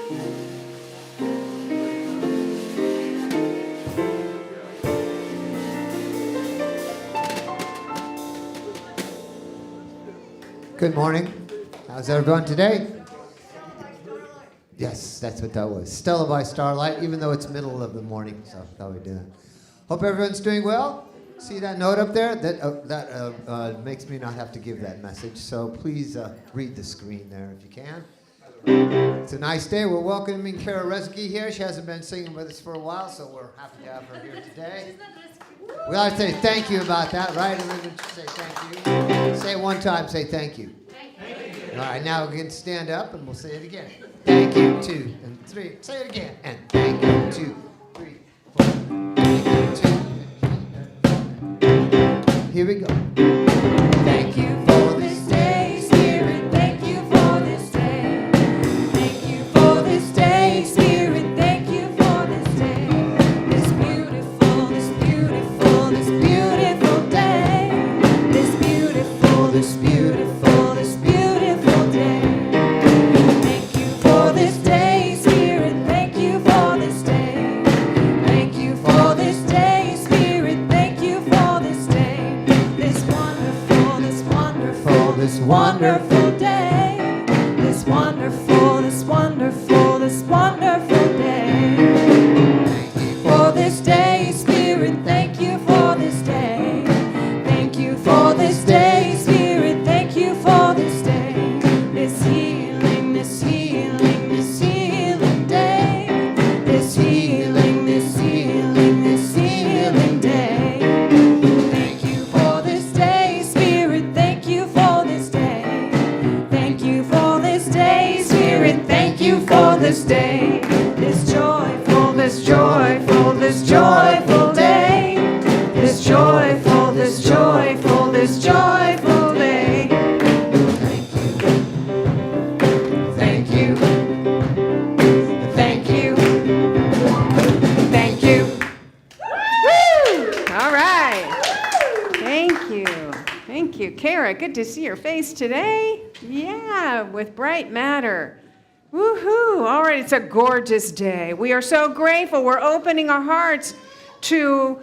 Good morning. How's everyone today? Yes, that's what that was. Stella by Starlight, even though it's middle of the morning, so I thought we'd do that. Hope everyone's doing well. See that note up there? That makes me not have to give that message, so please read the screen there if you can. It's a nice day. We're welcoming Kara Rezeki here. She hasn't been singing with us for a while, so we're happy to have her here today. We ought to say thank you about that, right? Everyone should say thank you. Say it one time, say thank you. Thank you. All right, now we can stand up and we'll say it again. Thank you, 2 and 3. Say it again. And thank you, 2, 3, 4. Thank you, 2. Here we go. Thank you for this day, Spirit. Thank you for this day. Thank you for this day, Spirit. Thank you for this day. This beautiful, this beautiful, this beautiful day. This beautiful, this beautiful, this beautiful day. Thank you for this day, Spirit. Thank you for this day. Thank you for this day, Spirit. Thank you for this day. This wonderful, this wonderful, this wonderful day. This wonderful, this wonderful, this wonderful day. Thank you for this day, Spirit. Thank you for this day. Thank you for this day, Spirit. Thank you for this day. This healing, this healing, this healing day. This healing, this healing, this healing day. Thank you for this day, Spirit. Thank you for this day. Thank you for this day, Spirit. Thank you for this day. This joyful, this joyful, this joyful day. This joyful, this joyful, this joyful day. Thank you. Thank you. Thank you. Woo! All right. Thank you. Thank you. Kara, good to see your face today. Yeah, with bright matter. Woohoo! All right, it's a gorgeous day. We are so grateful. We're opening our hearts to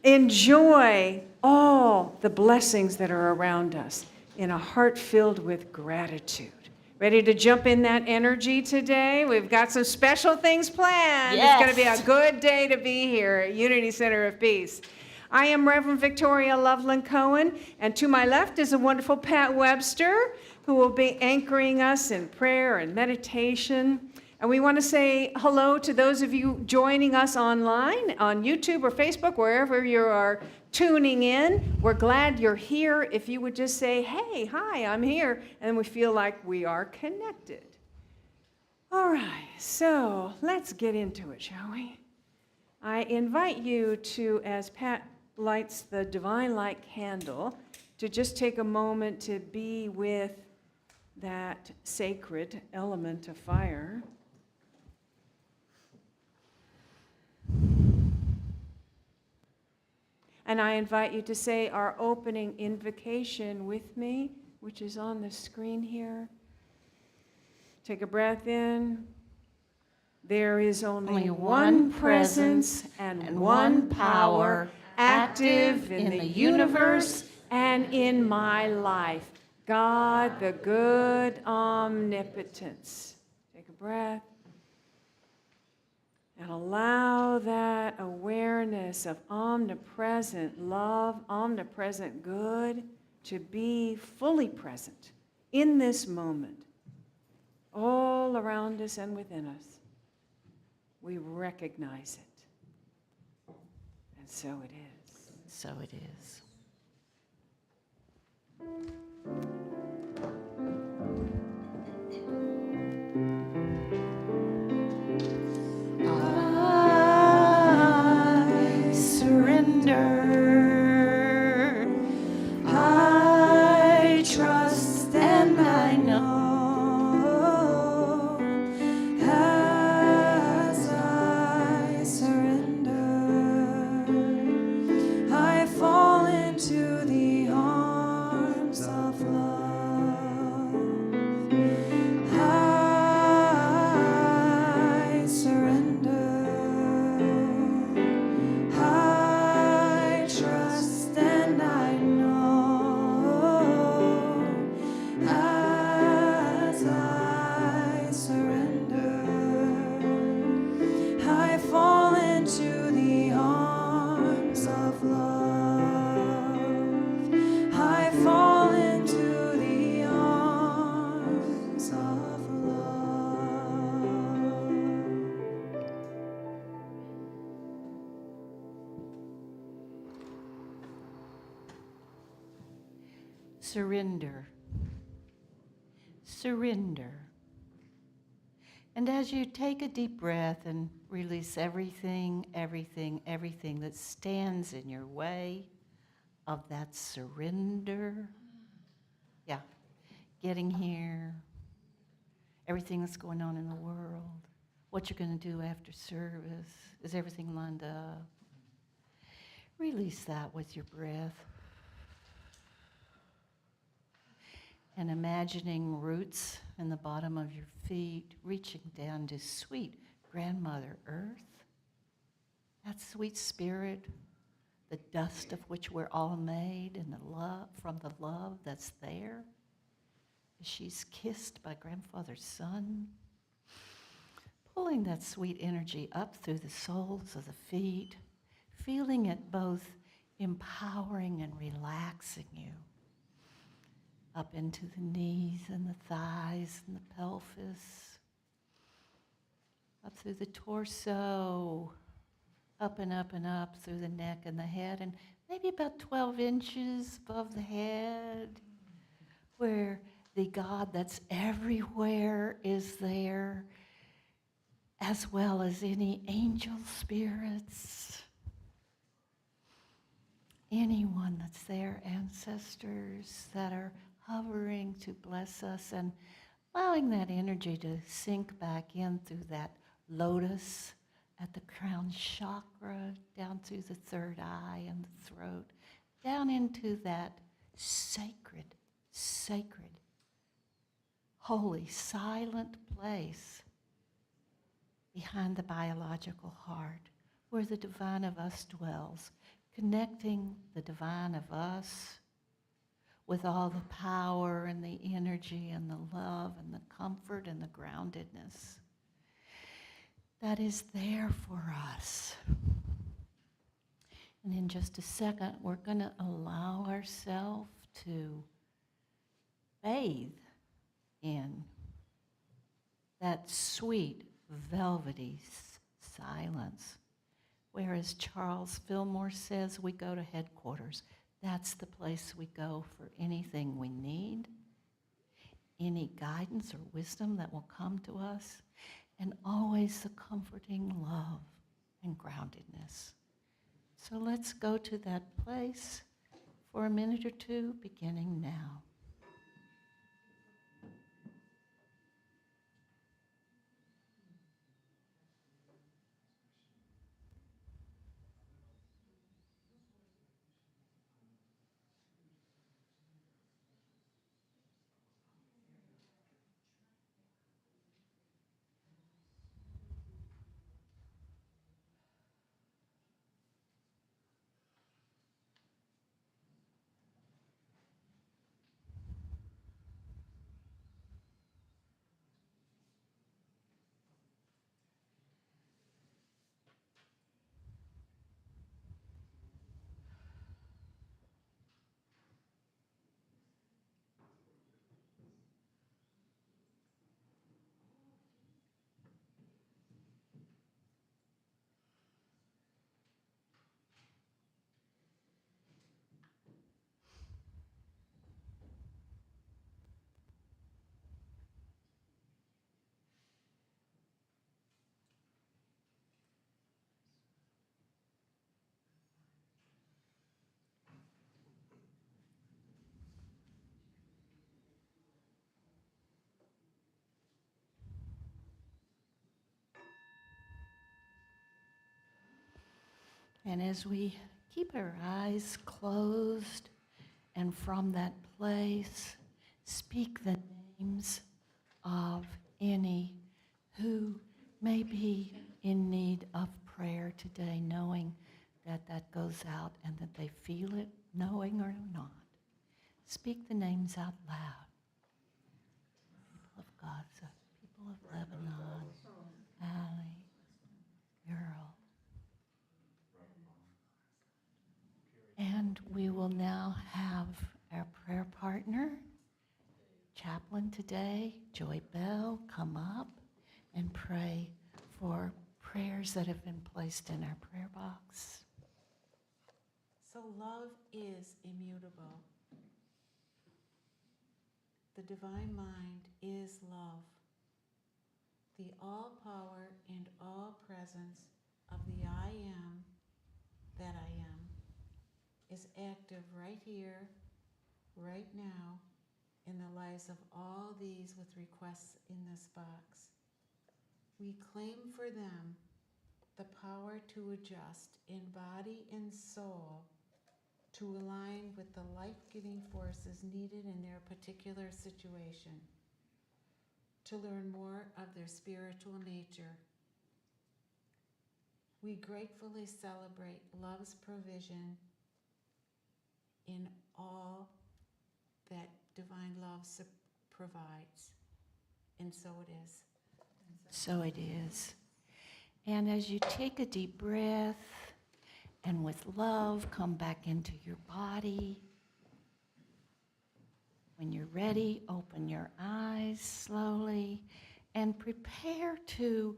enjoy all the blessings that are around us in a heart filled with gratitude. Ready to jump in that energy today? We've got some special things planned. Yes. It's going to be a good day to be here at Unity Center of Peace. I am Reverend Victoria Loveland-Coen, and to my left is a wonderful Pat Webster, who will be anchoring us in prayer and meditation. And we want to say hello to those of you joining us online on YouTube or Facebook, wherever you are tuning in. We're glad you're here. If you would just say, hey, hi, I'm here, and we feel like we are connected. All right, so let's get into it, shall we? I invite you to, as Pat lights the divine light candle, to just take a moment to be with that sacred element of fire. And I invite you to say our opening invocation with me, which is on the screen here. Take a breath in. There is only one presence and one power active in the universe and in my life. God, the good omnipotence. Take a breath. And allow that awareness of omnipresent love, omnipresent good, to be fully present in this moment, all around us and within us. We recognize it. And so it is. So it is. I surrender. I trust and I know. As I surrender, I fall into the arms of love. surrender. Surrender. And as you take a deep breath and release everything, everything, everything that stands in your way of that surrender, yeah, getting here, everything that's going on in the world, what you're going to do after service, is everything lined up? Release that with your breath. And imagining roots in the bottom of your feet, reaching down to sweet Grandmother Earth, that sweet spirit, the dust of which we're all made, and the love from the love that's there. She's kissed by Grandfather's Sun, pulling that sweet energy up through the soles of the feet, feeling it both empowering and relaxing you. Up into the knees and the thighs and the pelvis, up through the torso, up and up and up through the neck and the head, and maybe about 12 inches above the head, where the God that's everywhere is there, as well as any angel spirits, anyone that's there, ancestors that are hovering to bless us, and allowing that energy to sink back in through that lotus at the crown chakra, down through the third eye and the throat, down into that sacred, sacred, holy, silent place behind the biological heart, where the divine of us dwells, connecting the divine of us with all the power and the energy and the love and the comfort and the groundedness that is there for us. And in just a second, we're going to allow ourselves to bathe in that sweet, velvety silence. Whereas Charles Fillmore says we go to headquarters. That's the place we go for anything we need, any guidance or wisdom that will come to us, and always the comforting love and groundedness. So let's go to that place for a minute or two, beginning now. And as we keep our eyes closed, and from that place, speak the names of any who may be in need of prayer today, knowing that that goes out and that they feel it, knowing or not. Speak the names out loud. People of Gaza, people of Lebanon, Ali, Earl. And we will now have our prayer partner, chaplain today, Joy Bell, come up and pray for prayers that have been placed in our prayer box. So love is immutable. the divine mind is love. The all power and all presence of the I am, that I am, is active right here, right now, in the lives of all these with requests in this box. We claim for them the power to adjust in body and soul to align with the life-giving forces needed in their particular situation, to learn more of their spiritual nature. We gratefully celebrate love's provision in all that divine love provides. And so it is. So it is. And as you take a deep breath and with love come back into your body, when you're ready, open your eyes slowly and prepare to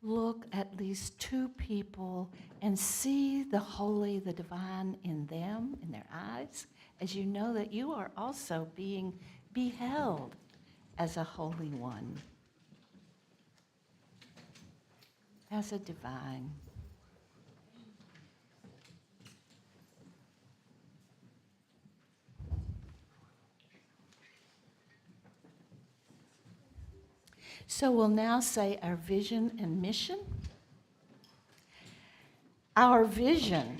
look at least two people and see the holy, the divine in them, in their eyes, as you know that you are also being beheld as a holy one, as a divine. So we'll now say our vision and mission. Our vision.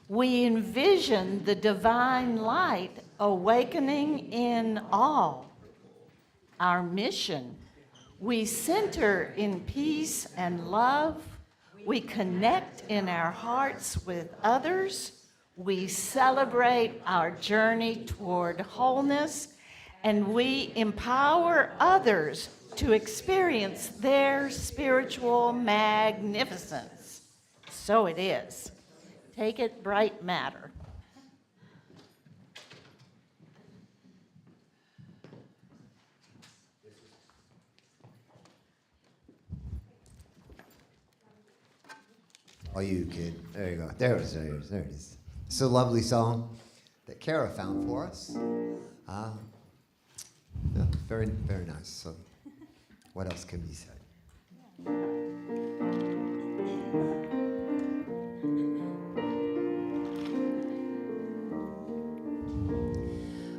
We envision the divine light awakening in all. Our mission. We center in peace and love. We connect in our hearts with others. We celebrate our journey toward wholeness, and we empower others to experience their spiritual magnificence. So it is. Take it, bright matter. Oh, you kid. There you go. There it is. There it is. It's a lovely song that Kara found for us. Yeah, very, very nice. So, what else can be said?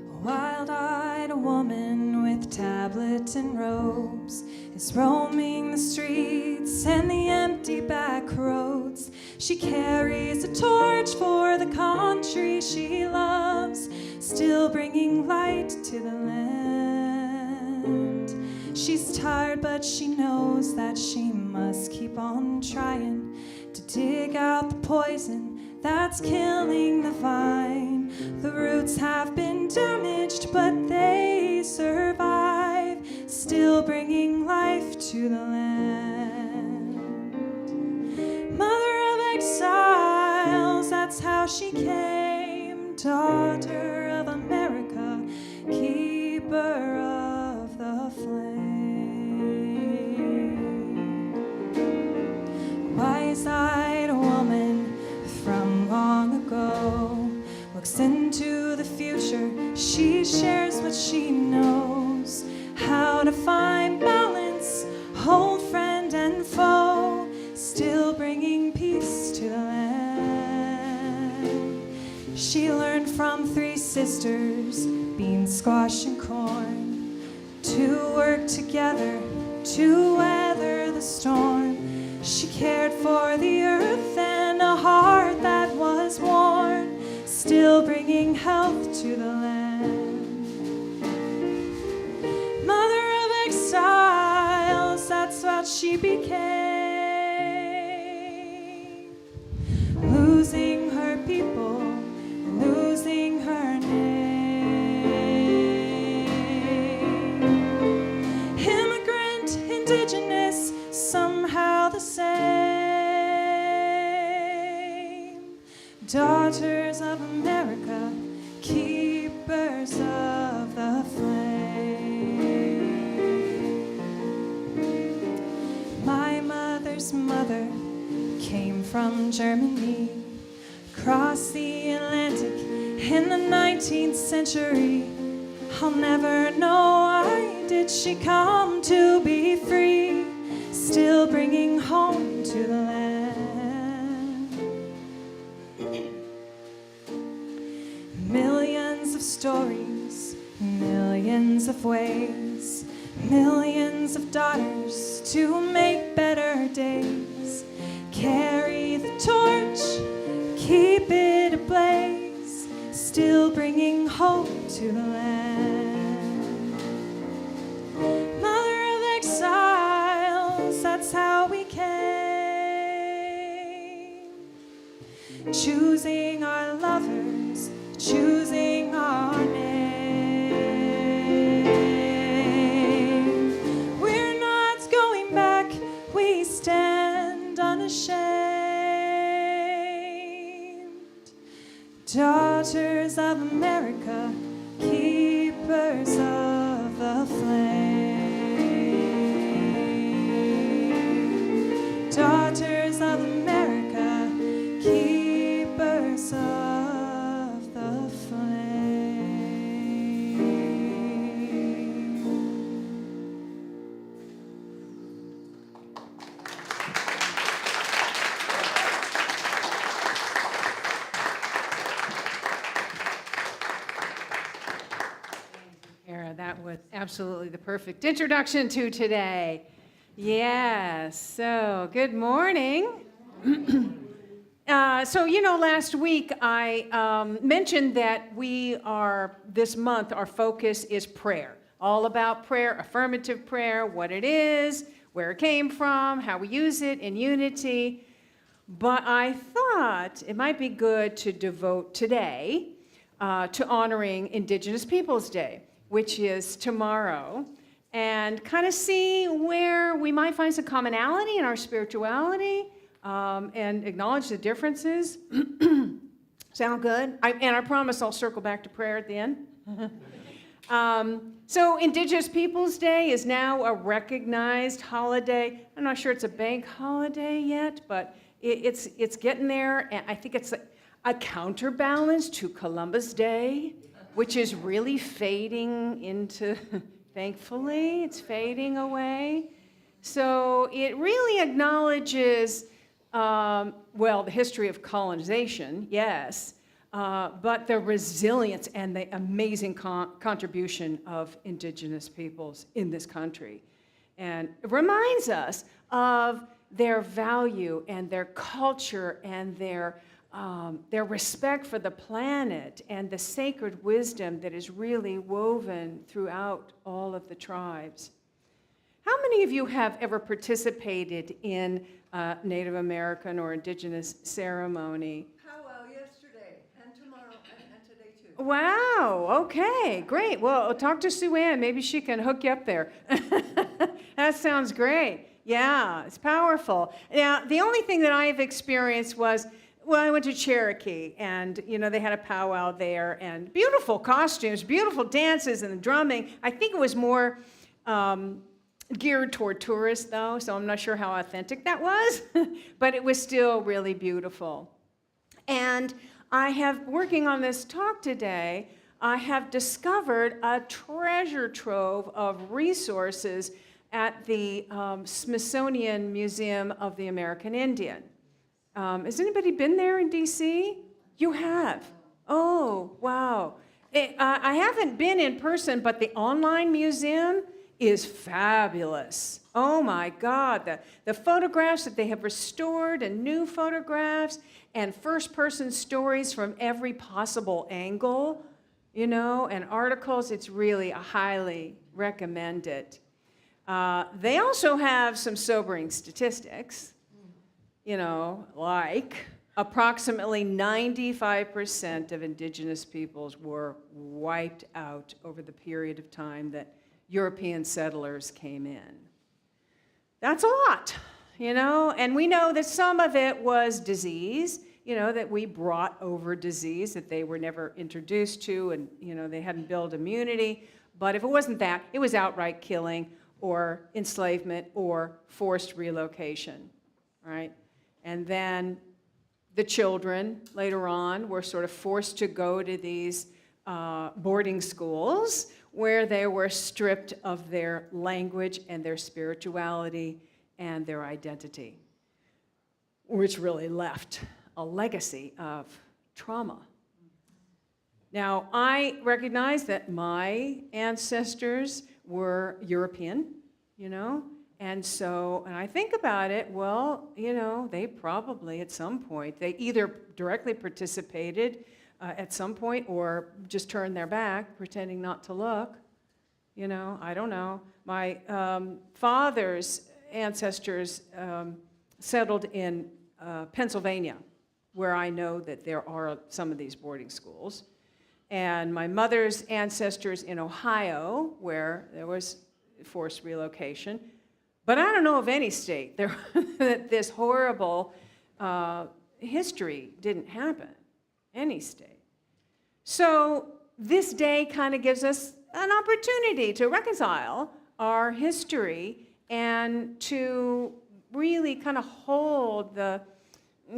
A wild-eyed woman with tablets and robes is roaming the streets and the empty back roads. She carries a torch for the country she loves, still bringing light to the land. She's tired, but she knows that she must keep on trying to dig out the poison that's killing the vine. The roots have been damaged, but they survive, still bringing life to the land. Mother of exiles, that's how she came. Daughter of America, keeper of the flame. Wise-eyed woman from long ago looks into the future. She shares what she knows, how to find balance, hold friend and foe, still bringing peace to the land. She learned from three sisters, beans, squash, and corn, to work together to weather the storm. She cared for the earth and a heart that was worn, still bringing health to the land. Mother of exiles, that's what she became. Losing her people, losing her name. Immigrant, indigenous, somehow the same. Daughters of America, keepers of the flame. My mother's mother came from Germany, crossed the Atlantic in the 19th century. I'll never know why did she come to be free, still bringing home to the land. Millions of stories, millions of ways, millions of daughters to make better days. Carry the torch, keep it ablaze, still bringing hope to the land. Mother of exiles, that's how we came. Choosing our lovers, choosing our name. We're not going back, we stand unashamed. Daughters of America, keepers of the flame. Daughters of America, keepers of the flame. Kara, that was absolutely the perfect introduction to today. Yes, so good morning. Last week I mentioned that this month, our focus is prayer. All about prayer, affirmative prayer, what it is, where it came from, how we use it in unity. But I thought it might be good to devote today to honoring Indigenous Peoples Day, which is tomorrow, and kind of see where we might find some commonality in our spirituality and acknowledge the differences. Sound good? I promise I'll circle back to prayer at the end. So Indigenous Peoples Day is now a recognized holiday. I'm not sure it's a bank holiday yet, but it's getting there, and I think it's a counterbalance to Columbus Day, which is really fading into, thankfully, it's fading away. So it really acknowledges, the history of colonization, yes, but the resilience and the amazing contribution of Indigenous peoples in this country. And it reminds us of their value and their culture and their respect for the planet and the sacred wisdom that is really woven throughout all of the tribes. How many of you have ever participated in Native American or Indigenous ceremony? Powwow yesterday and tomorrow and today too. Wow, okay, great. Well, talk to Sue Ann. Maybe she can hook you up there. That sounds great. Yeah, it's powerful. Now, the only thing that I've experienced was, I went to Cherokee, and, they had a powwow there, and beautiful costumes, beautiful dances, and the drumming. I think it was more geared toward tourists, though, so I'm not sure how authentic that was, but it was still really beautiful. And working on this talk today, I have discovered a treasure trove of resources at the Smithsonian Museum of the American Indian. Has anybody been there in DC? You have? Oh, wow. I haven't been in person, but the online museum is fabulous. Oh my God, the photographs that they have restored and new photographs and first-person stories from every possible angle, and articles, it's really, I highly recommend it. They also have some sobering statistics, like approximately 95% of Indigenous peoples were wiped out over the period of time that European settlers came in. That's a lot, and we know that some of it was disease, that we brought over disease that they were never introduced to, and, they hadn't built immunity. But if it wasn't that, it was outright killing or enslavement or forced relocation, right? And then the children later on were sort of forced to go to these boarding schools where they were stripped of their language and their spirituality and their identity, which really left a legacy of trauma. Now, I recognize that my ancestors were European, and so, and I think about it, well, they probably at some point, they either directly participated at some point or just turned their back, pretending not to look. I don't know. My father's ancestors settled in Pennsylvania, where I know that there are some of these boarding schools. And my mother's ancestors in Ohio, where there was forced relocation. But I don't know of any state that this horrible history didn't happen. Any state. So this day kind of gives us an opportunity to reconcile our history and to really kind of hold the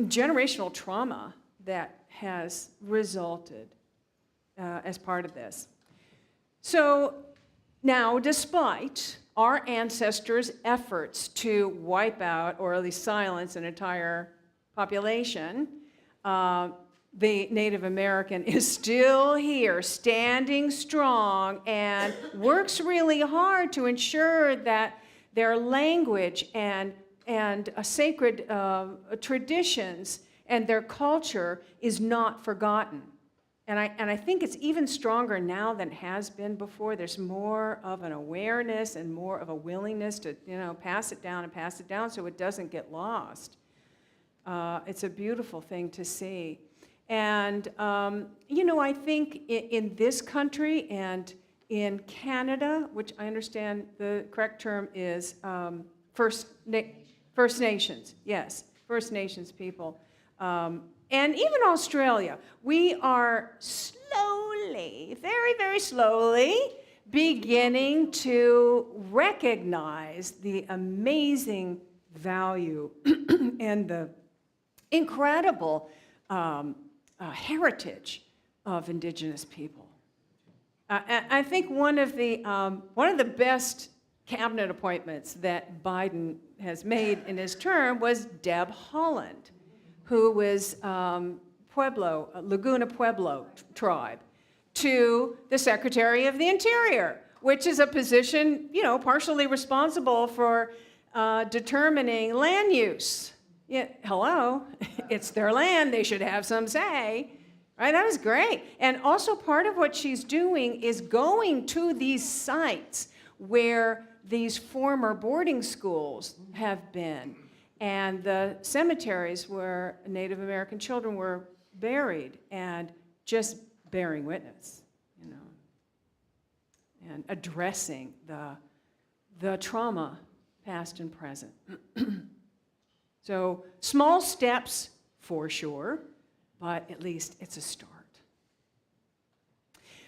generational trauma that has resulted as part of this. So now, despite our ancestors' efforts to wipe out or at least silence an entire population, the Native American is still here, standing strong, and works really hard to ensure that their language and sacred traditions and their culture is not forgotten. And I think it's even stronger now than it has been before. There's more of an awareness and more of a willingness to, pass it down so it doesn't get lost. It's a beautiful thing to see. And, I think in this country and in Canada, which I understand the correct term is First Nations, yes, First Nations people. And even Australia, we are slowly, very, very slowly, beginning to recognize the amazing value and the incredible heritage of Indigenous people. I think one of the best cabinet appointments that Biden has made in his term was Deb Haaland, who was Laguna Pueblo tribe, to the Secretary of the Interior, which is a position, partially responsible for determining land use. Yeah, hello, it's their land, they should have some say. Right, that was great. And also part of what she's doing is going to these sites where these former boarding schools have been, and the cemeteries where Native American children were buried, and just bearing witness, and addressing the trauma, past and present. So small steps for sure, but at least it's a start.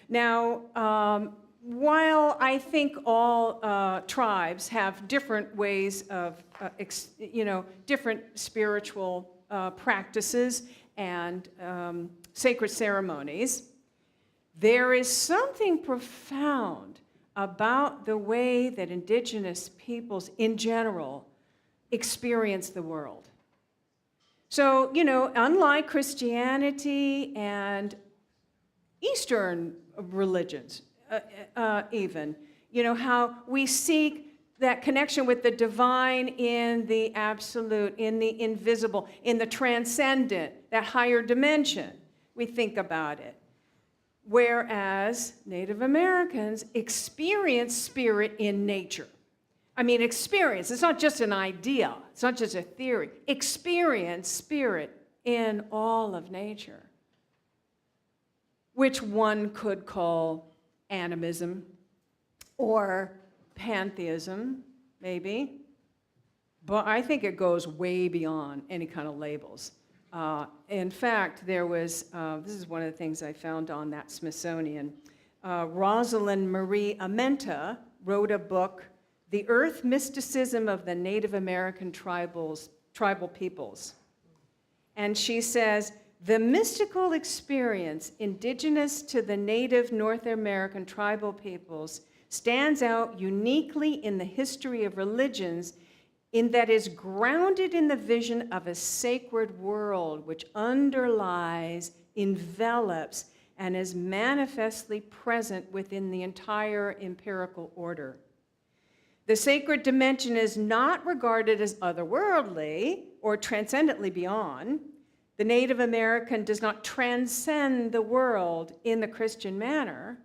Now, while I think all tribes have different ways of, different spiritual practices and sacred ceremonies, there is something profound about the way that Indigenous peoples in general experience the world. So, unlike Christianity and Eastern religions, even, how we seek that connection with the divine in the absolute, in the invisible, in the transcendent, that higher dimension. We think about it. Whereas Native Americans experience spirit in nature. I mean, experience, it's not just an idea, it's not just a theory. Experience spirit in all of nature, which one could call animism or pantheism, maybe. But I think it goes way beyond any kind of labels. In fact, there was, this is one of the things I found on that Smithsonian, Rosalind Marie Amenta wrote a book, The Earth Mysticism of the Native American Tribal Peoples. And she says, the mystical experience indigenous to the native North American tribal peoples stands out uniquely in the history of religions in that is grounded in the vision of a sacred world which underlies, envelops, and is manifestly present within the entire empirical order. The sacred dimension is not regarded as otherworldly or transcendently beyond. The Native American does not transcend the world in the Christian manner.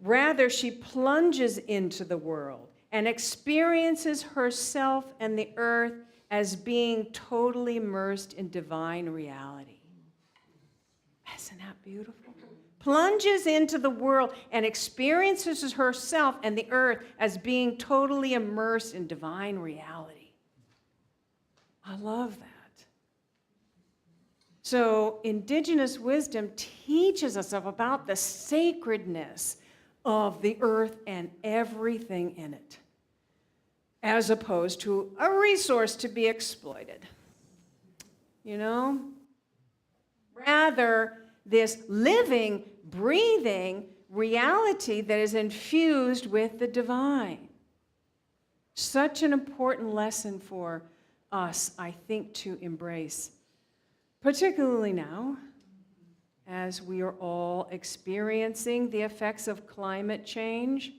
Rather, she plunges into the world and experiences herself and the earth as being totally immersed in divine reality. Isn't that beautiful? Plunges into the world and experiences herself and the earth as being totally immersed in divine reality. I love that. So, indigenous wisdom teaches us about the sacredness of the earth and everything in it, as opposed to a resource to be exploited. You know? Rather, this living, breathing reality that is infused with the divine. Such an important lesson for us, I think, to embrace, particularly now, as we are all experiencing the effects of climate change.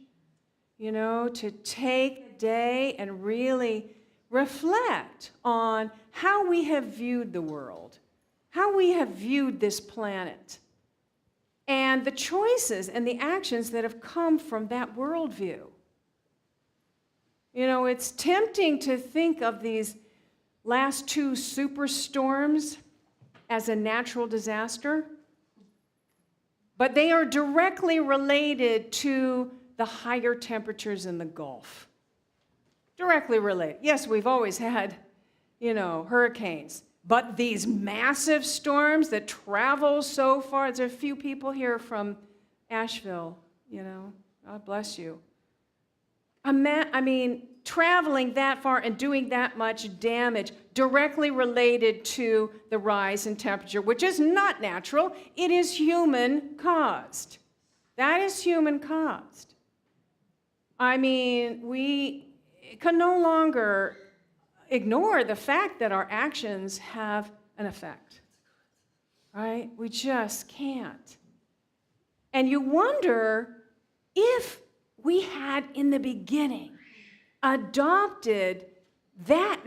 You know, to take a day and really reflect on how we have viewed the world, how we have viewed this planet, and the choices and the actions that have come from that worldview. You know, it's tempting to think of these last two superstorms as a natural disaster, but they are directly related to the higher temperatures in the Gulf. Directly related. Yes, we've always had, you know, hurricanes, but these massive storms that travel so far, there's a few people here from Asheville, you know, God bless you. I mean, traveling that far and doing that much damage directly related to the rise in temperature, which is not natural, it is human caused. That is human caused. I mean, we can no longer ignore the fact that our actions have an effect, right? We just can't. And you wonder if we had in the beginning adopted that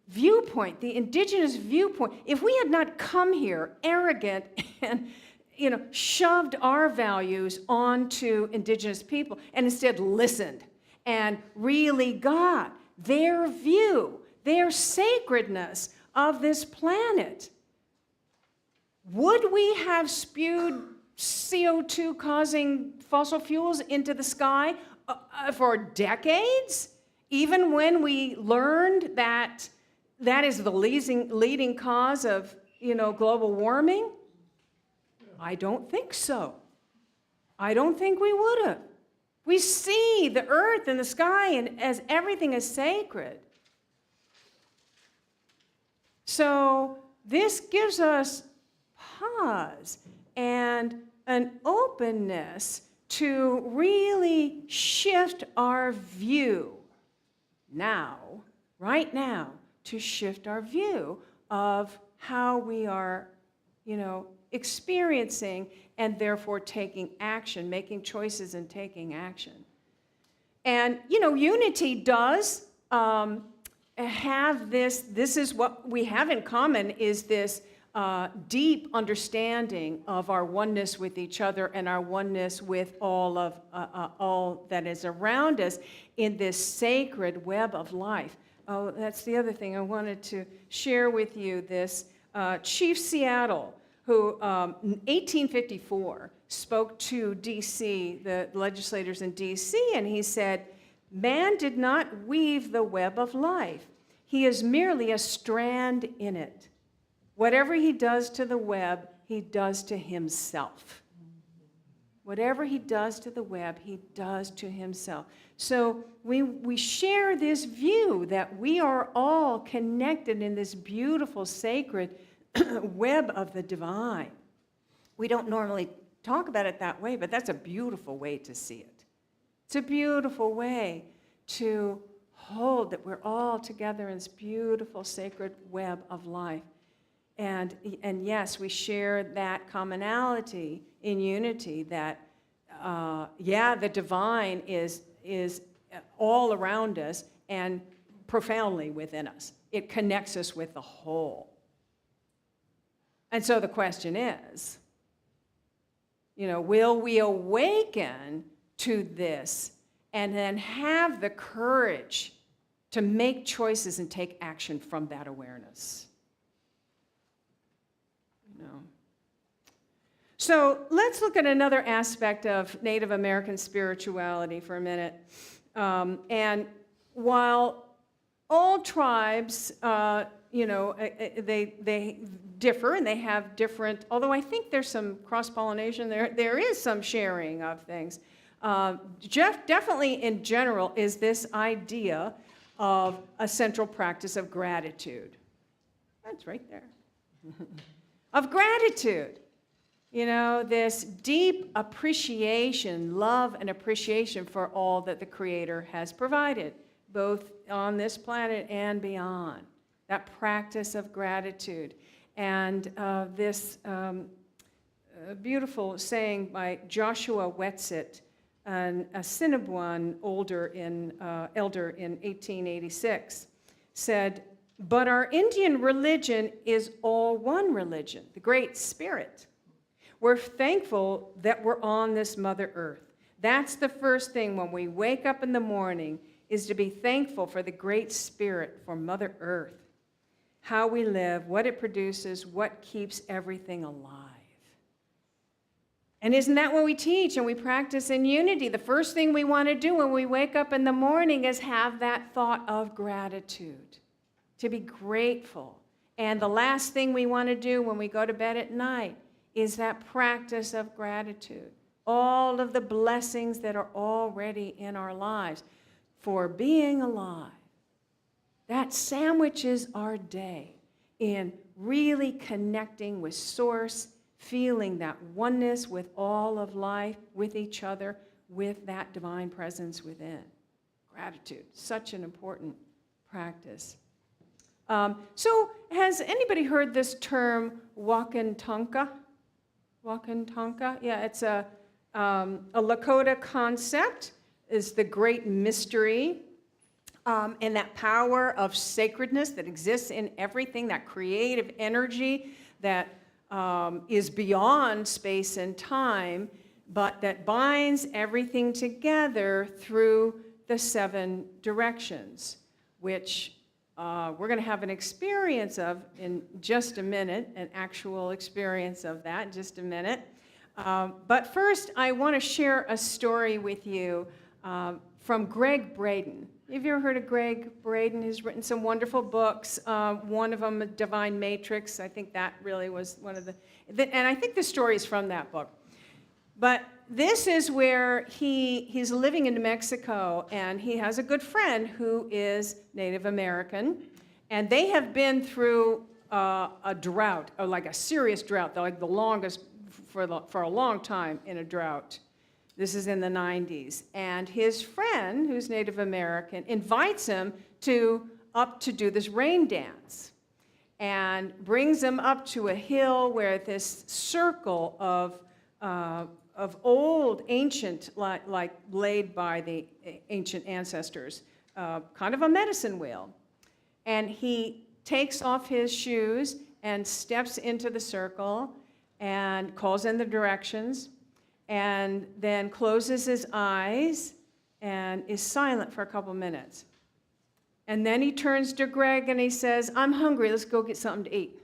viewpoint, the indigenous viewpoint, if we had not come here arrogant and, you know, shoved our values onto indigenous people and instead listened and really got their view, their sacredness of this planet, would we have spewed CO2 causing fossil fuels into the sky for decades, even when we learned that that is the leading cause of, you know, global warming? I don't think so. I don't think we would have. We see the earth and the sky and as everything is sacred. So this gives us pause and an openness to really shift our view now, right now, to shift our view of how we are, you know, experiencing and therefore taking action, making choices and taking action. And, you know, unity does have this is what we have in common, is this deep understanding of our oneness with each other and our oneness with all that is around us in this sacred web of life. Oh, that's the other thing I wanted to share with you. This Chief Seattle, who in 1854 spoke to D.C., the legislators in D.C., and he said, "Man did not weave the web of life. He is merely a strand in it. Whatever he does to the web, he does to himself." Whatever he does to the web, he does to himself. So we share this view that we are all connected in this beautiful, sacred web of the divine. We don't normally talk about it that way, but that's a beautiful way to see it. It's a beautiful way to hold that we're all together in this beautiful sacred web of life. And yes, we share that commonality in unity that, the divine is all around us and profoundly within us. It connects us with the whole. And so the question is, will we awaken to this and then have the courage to make choices and take action from that awareness? So let's look at another aspect of Native American spirituality for a minute. And while all tribes, they differ and they have different, although I think there's some cross-pollination there is some sharing of things. Definitely in general is this idea of a central practice of gratitude. That's right there. Of gratitude. This deep appreciation, love and appreciation for all that the Creator has provided, both on this planet and beyond. That practice of gratitude. And this beautiful saying by Joshua Wetsit, an Assiniboine elder in 1886, said, "But our Indian religion is all one religion, the Great Spirit. We're thankful that we're on this Mother Earth. That's the first thing when we wake up in the morning, is to be thankful for the Great Spirit, for Mother Earth, how we live, what it produces, what keeps everything alive." And isn't that what we teach and we practice in unity? The first thing we want to do when we wake up in the morning is have that thought of gratitude, to be grateful. And the last thing we want to do when we go to bed at night is that practice of gratitude. All of the blessings that are already in our lives for being alive. That sandwiches our day in really connecting with Source, feeling that oneness with all of life, with each other, with that divine presence within. Gratitude, such an important practice. So has anybody heard this term Wakantanka? Wakantanka? Yeah, it's a Lakota concept. Is the great mystery and that power of sacredness that exists in everything, that creative energy that is beyond space and time, but that binds everything together through the 7 directions, which we're going to have an experience of in just a minute, an actual experience of that in just a minute. But first, I want to share a story with you from Greg Braden. Have you ever heard of Greg Braden? He's written some wonderful books. One of them, Divine Matrix. I think that really was one of and I think the story is from that book. But this is where he's living in New Mexico, and he has a good friend who is Native American, and they have been through a drought, or like a serious drought, like the longest for a long time in a drought. This is in the 90s. And his friend, who's Native American, invites him up to do this rain dance and brings him up to a hill where this circle of old, ancient, like laid by the ancient ancestors, kind of a medicine wheel. And he takes off his shoes and steps into the circle and calls in the directions, and then closes his eyes and is silent for a couple minutes. And then he turns to Greg and he says, "I'm hungry, let's go get something to eat."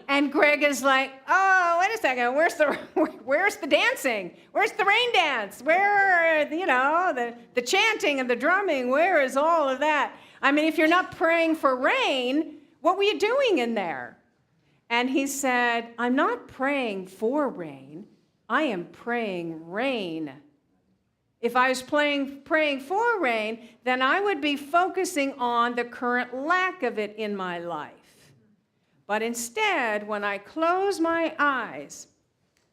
And Greg is like, "Oh, wait a second, where's the dancing? Where's the rain dance? Where, the chanting and the drumming, where is all of that? I mean, if you're not praying for rain, what were you doing in there?" And he said, "I'm not praying for rain, I am praying rain. If I was praying for rain, then I would be focusing on the current lack of it in my life. But instead, when I close my eyes,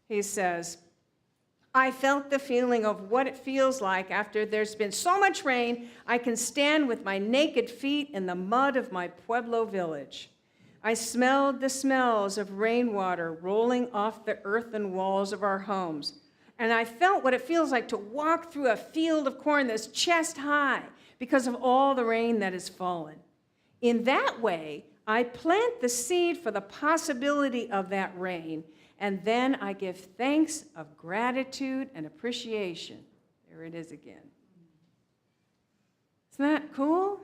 he says, I felt the feeling of what it feels like after there's been so much rain, I can stand with my naked feet in the mud of my Pueblo village. I smelled the smells of rainwater rolling off the earthen walls of our homes. And I felt what it feels like to walk through a field of corn that's chest high because of all the rain that has fallen. In that way, I plant the seed for the possibility of that rain, and then I give thanks of gratitude and appreciation. There it is again. Isn't that cool?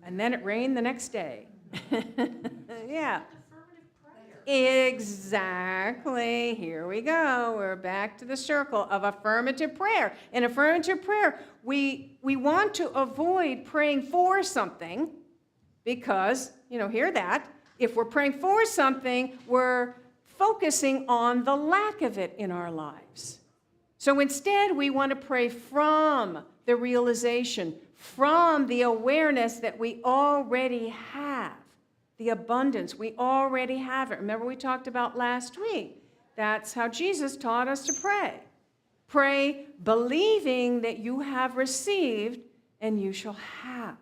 And then it rained the next day. Yeah. Exactly. Here we go. We're back to the circle of affirmative prayer. In affirmative prayer, we want to avoid praying for something because, hear that. If we're praying for something, we're focusing on the lack of it in our lives. So instead, we want to pray from the realization, from the awareness that we already have. The abundance, we already have it. Remember we talked about last week. That's how Jesus taught us to pray. Pray believing that you have received and you shall have.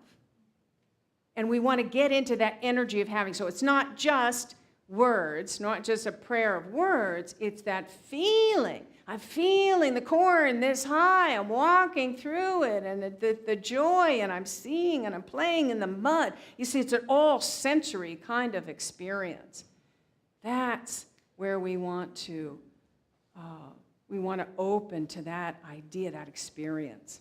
And we want to get into that energy of having. So it's not just words, not just a prayer of words, it's that feeling. I'm feeling the corn this high. I'm walking through it and the joy, and I'm seeing and I'm playing in the mud. You see, it's an all-sensory kind of experience. That's where we want to open to that idea, that experience.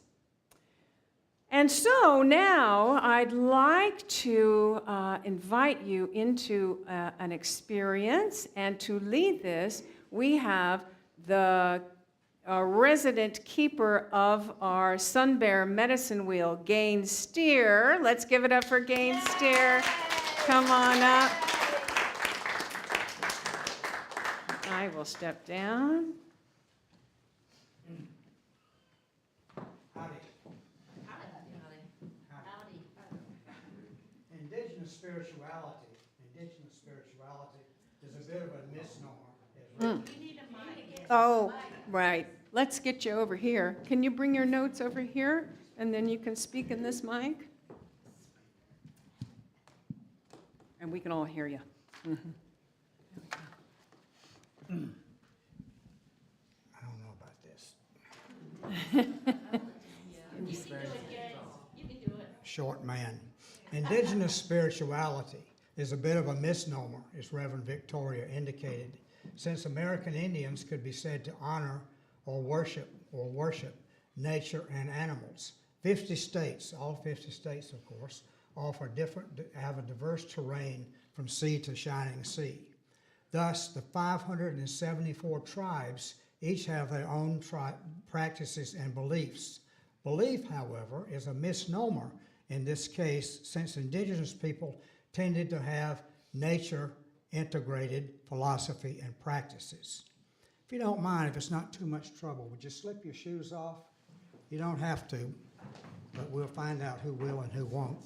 And so now I'd like to invite you into an experience, and to lead this, we have the resident keeper of our Sun Bear medicine wheel, Gain Steer. Let's give it up for Gain Steer. Come on up. I will step down. Howdy. Indigenous spirituality is a bit of a misnomer. Oh, right. Let's get you over here. Can you bring your notes over here? And then you can speak in this mic. And we can all hear you. Mm-hmm. I don't know about this. Short man. Indigenous spirituality is a bit of a misnomer, as Reverend Victoria indicated, since American Indians could be said to honor or worship nature and animals. 50 states, all 50 states of course, have a diverse terrain from sea to shining sea. Thus, the 574 tribes each have their own practices and beliefs. Belief, however, is a misnomer in this case, since indigenous people tended to have nature integrated philosophy and practices. If you don't mind, if it's not too much trouble, would you slip your shoes off? You don't have to, but we'll find out who will and who won't.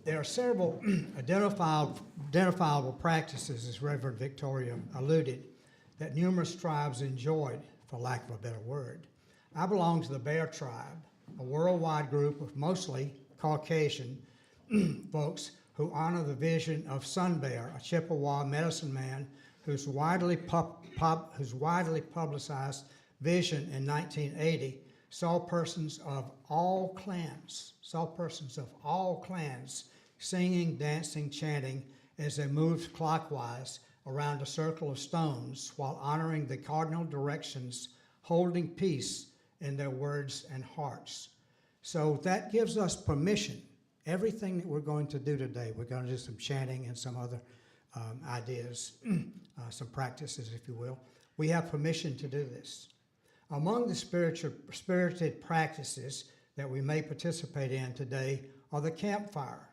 There are several identifiable practices, as Reverend Victoria alluded, that numerous tribes enjoyed, for lack of a better word. I belong to the Bear tribe, a worldwide group of mostly Caucasian folks who honor the vision of Sun Bear, a Chippewa medicine man whose widely publicized vision in 1980 saw persons of all clans singing, dancing, chanting as they moved clockwise around a circle of stones while honoring the cardinal directions, holding peace in their words and hearts. So that gives us permission. Everything that we're going to do today, we're going to do some chanting and some other ideas, some practices, if you will. We have permission to do this. Among the spirited practices that we may participate in today are the campfire.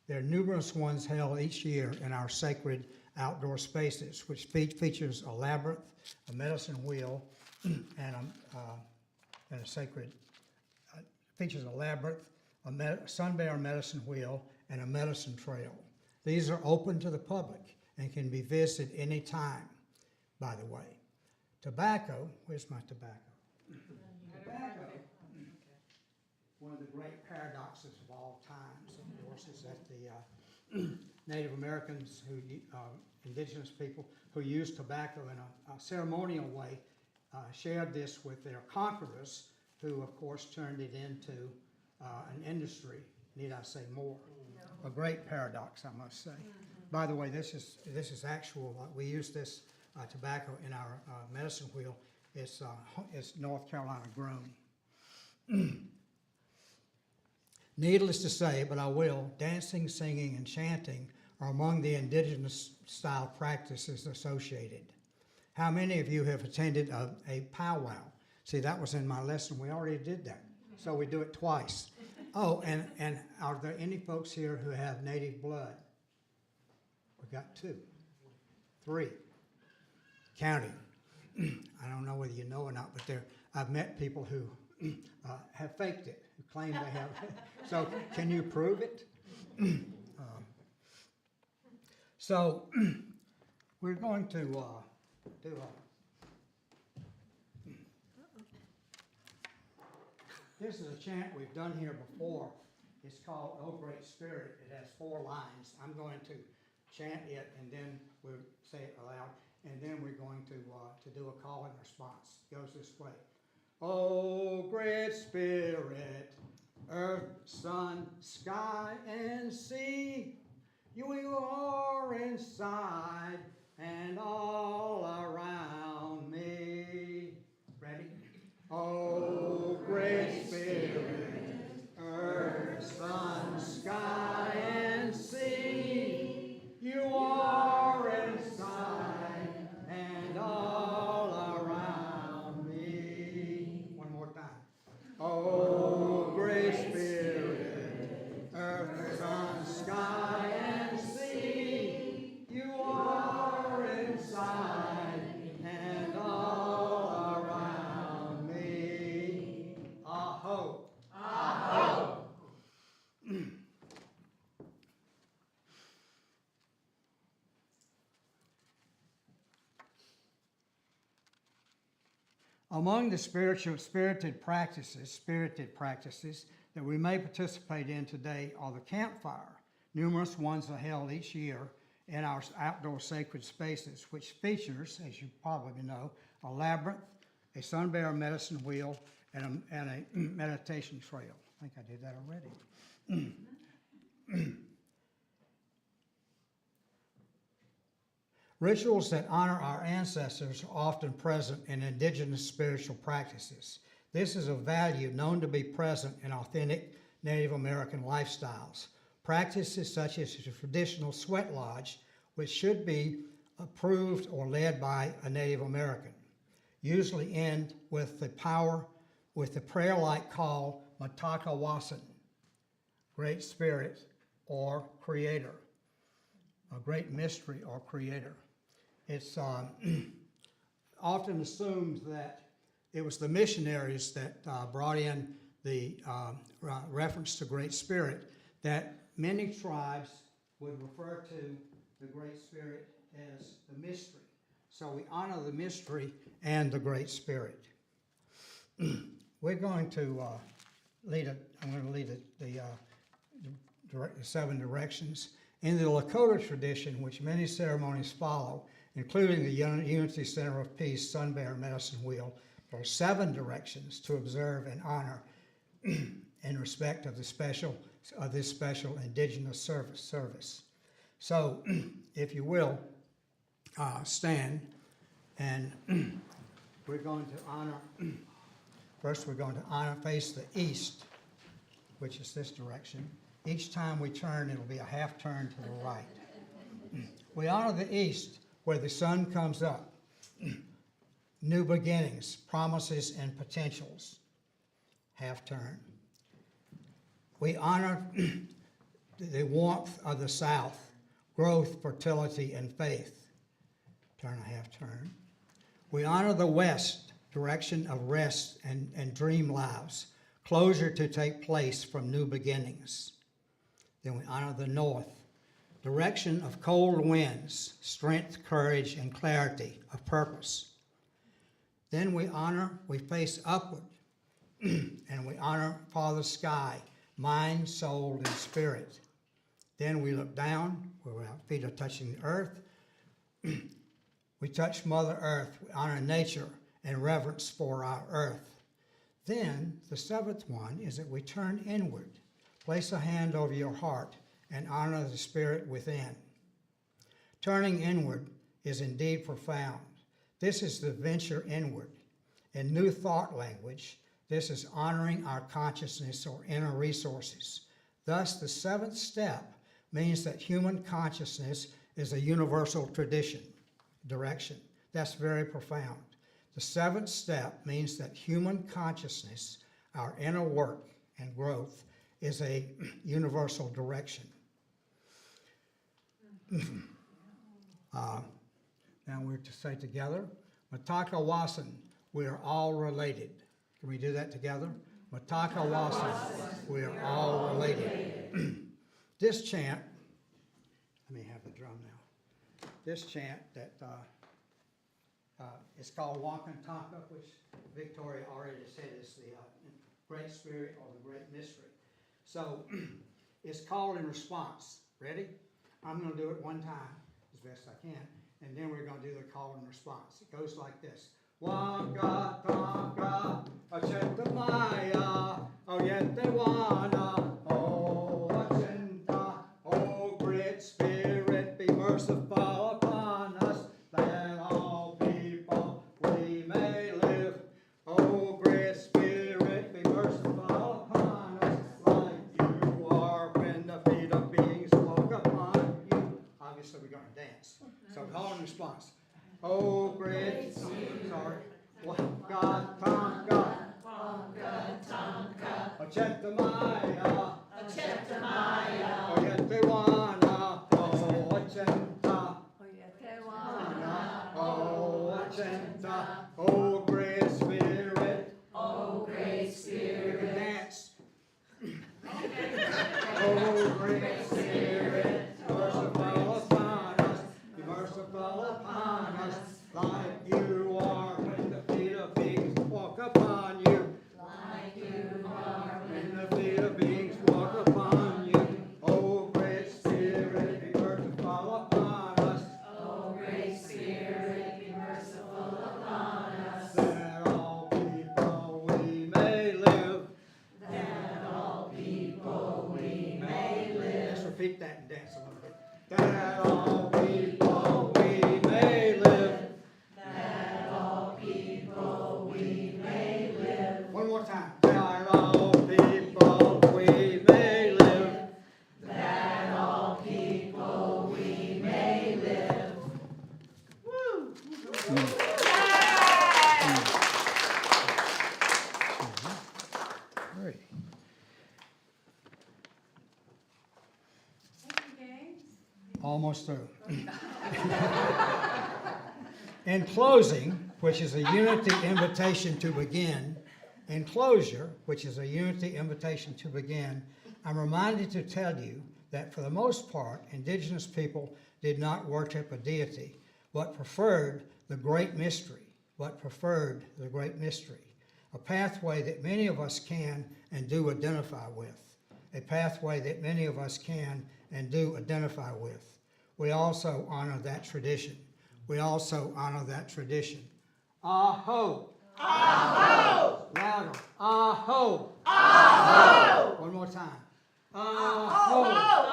There are numerous ones held each year in our sacred outdoor spaces, which features a labyrinth, a medicine wheel, and a sacred, features a labyrinth, a Sun Bear medicine wheel, and a medicine trail. These are open to the public and can be visited anytime, by the way. Tobacco, where's my tobacco? Tobacco, one of the great paradoxes of all times, of course, is that the Native Americans, indigenous people who used tobacco in a ceremonial way, shared this with their conquerors, who of course turned it into an industry. Need I say more? No. A great paradox, I must say. By the way, this is actual. We use this tobacco in our medicine wheel. It's North Carolina grown. Needless to say, but I will, dancing, singing, and chanting are among the indigenous style practices associated. How many of you have attended a powwow? See, that was in my lesson. We already did that, so we do it twice. Oh, and are there any folks here who have native blood? We got 2, 3, counting. I don't know whether you know or not, but I've met people who have faked it, who claim they have. So can you prove it? So we're going to do this is a chant we've done here before. It's called "O Great Spirit." It has 4 lines. I'm going to chant it, and then we'll say it aloud, and then we're going to do a call and response. It goes this way. O Great Spirit, earth, sun, sky, and sea, you are inside and all around me. Ready? O great Spirit, earth, sun, sky, and sea, you are inside and all around me. One more time. O great Spirit, earth, sun, sky, and sea, you are inside and all around me. Aho. Aho. Among the spirited practices that we may participate in today are the campfire. Numerous ones are held each year in our outdoor sacred spaces, which features, as you probably know, a labyrinth, a sun bear medicine wheel, and a meditation trail. I think I did that already. Rituals that honor our ancestors are often present in indigenous spiritual practices. This is a value known to be present in authentic Native American lifestyles. Practices such as the traditional sweat lodge, which should be approved or led by a Native American, usually end with the prayer-like call, Matakawasan, Great Spirit or Creator, a great mystery or Creator. It's often assumed that it was the missionaries that brought in the reference to Great Spirit, that many tribes would refer to the Great Spirit as the mystery. So we honor the mystery and the Great Spirit. We're going to I'm going to lead the 7 directions. In the Lakota tradition, which many ceremonies follow, including the Unity Center of Peace Sun Bear Medicine Wheel, there are 7 directions to observe and honor in respect of this special indigenous service. So, if you will, stand, and we're going to honor. First, we're going to face the east, which is this direction. Each time we turn, it'll be a half turn to the right. We honor the east, where the sun comes up. New beginnings, promises, and potentials. Half turn. We honor the warmth of the south, growth, fertility, and faith. Turn a half turn. We honor the west, direction of rest and dream lives, closure to take place from new beginnings. Then we honor the north, direction of cold winds, strength, courage, and clarity of purpose. Then we face upward, and we honor Father Sky, mind, soul, and spirit. Then we look down, where our feet are touching the earth. We touch Mother Earth, we honor nature and reverence for our earth. Then the seventh one is that we turn inward, place a hand over your heart, and honor the spirit within. Turning inward is indeed profound. This is the venture inward. In New Thought language, this is honoring our consciousness or inner resources. Thus, the seventh step means that human consciousness is a universal direction. That's very profound. The seventh step means that human consciousness, our inner work and growth, is a universal direction. Now we're to say together, Mataka Wasan, we are all related. Can we do that together? Mataka Wasan, we are all related. This chant, let me have the drum now. This chant that it's called Wakantanka, which Victoria already said is the Great Spirit or the Great Mystery. So it's called in response. Ready? I'm going to do it one time as best I can, and then we're going to do the call and response. It goes like this. Wakantanka, Achetamaya, Oyetewana, O Achinta, O Great Spirit, be merciful upon us, that all people we may live. O Great Spirit, be merciful upon us, like you are when the feet of beings walk upon you. Obviously, we're going to dance. So call and response. Oh, great, sorry. Wakantanka, Achetamaya, Oyetewana, O Achinta, O Achinta, O Great Spirit, you can dance. O Great Spirit, merciful upon us, be merciful upon us, like you are when the feet of beings walk upon you. Like you are when the feet of beings walk upon you. O Great Spirit, be merciful upon us. O Great Spirit, be merciful upon us. That all people we may live. That all people we may live. Let's repeat that and dance a little bit. That all people we may live. That all people we may live. One more time. That all people we may live. That all people we may live. Woo! Great. Almost through. In closing, which is a unity invitation to begin, in closure, which is a unity invitation to begin, I'm reminded to tell you that for the most part, Indigenous people did not worship a deity, but preferred the great mystery, a pathway that many of us can and do identify with, We also honor that tradition. Aho! Aho! Louder. Aho! Aho! One more time. Aho!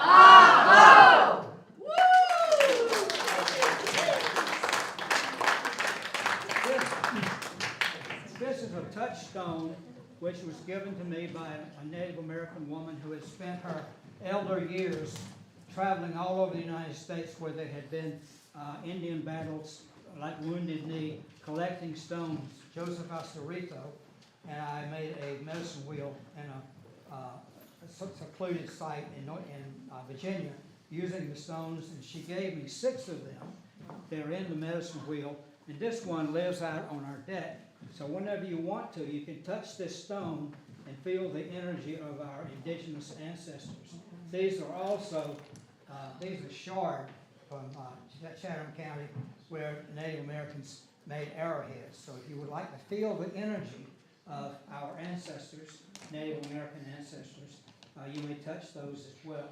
Aho! This is a touchstone which was given to me by a Native American woman who had spent her elder years traveling all over the United States where there had been Indian battles like Wounded Knee, collecting stones. Joseph Astorito and I made a medicine wheel in a secluded site in Virginia using the stones, and she gave me 6 of them. They're in the medicine wheel, and this one lives out on our deck So whenever you want to, you can touch this stone and feel the energy of our indigenous ancestors. These are also, these are shard from Chatham County, where Native Americans made arrowheads. So if you would like to feel the energy of our ancestors, Native American ancestors, you may touch those as well.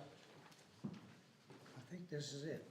I think this is it.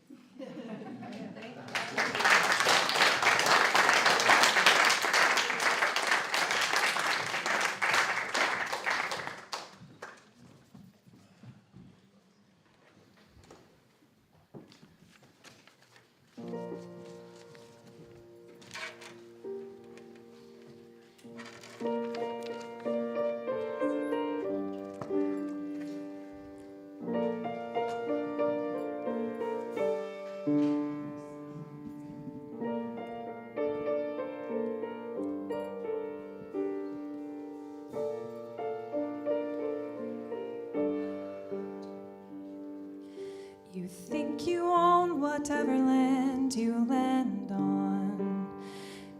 You think you own whatever land you land on.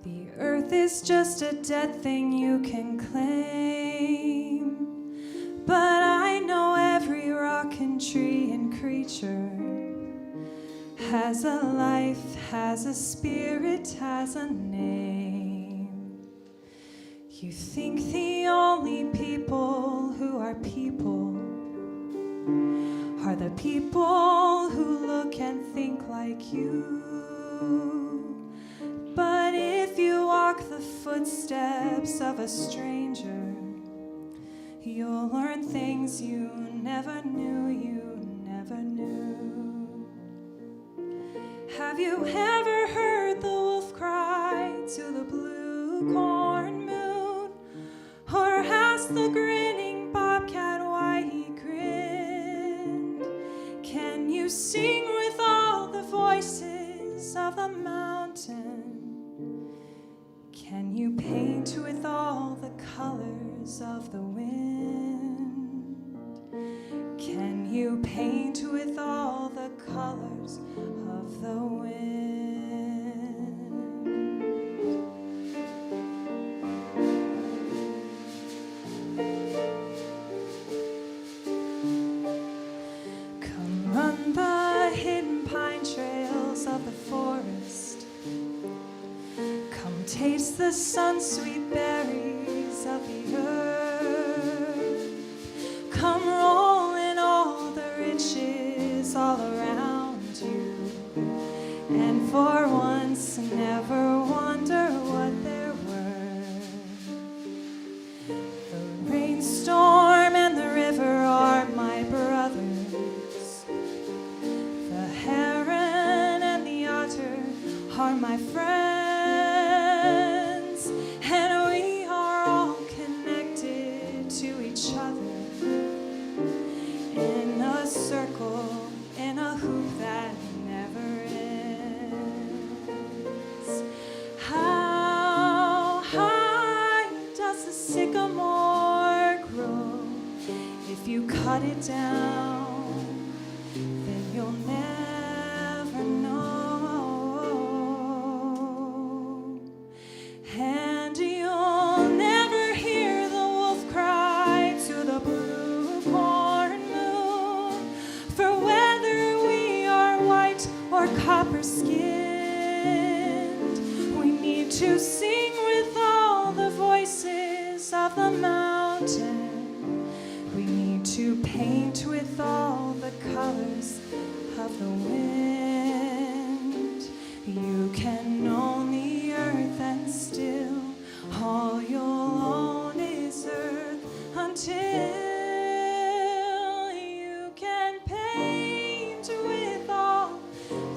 The earth is just a dead thing you can claim. But I know every rock and tree and creature has a life, has a spirit, has a name. You think the only people who are people are the people who look and think like you. But if you walk the footsteps of a stranger, you'll learn things you never knew, Have you ever heard the wolf cry to the blue corn moon? Or asked the grinning bobcat why he grinned? Can you sing with all the voices of the mountain? Can you paint with all the colors of the wind? Can you paint with all the colors of the wind? Come run the hidden pine trails of the forest. Come taste the sun-sweet berries of the earth. Come roll in all the riches all around you. And for once, never wonder what there were. The rainstorm and the river are my brothers. The heron and the otter are my friends. And we are all connected to each other in a circle, in a hoop that never ends. How high does the sycamore grow? If you cut it down, then you'll never know. And you'll never hear the wolf cry to the blue corn moon. For whether we are white or copper-skinned, we need to sing with all the voices of the mountain. We need to paint with all the colors of the wind. You can own the earth and still all you'll own is earth until you can paint with all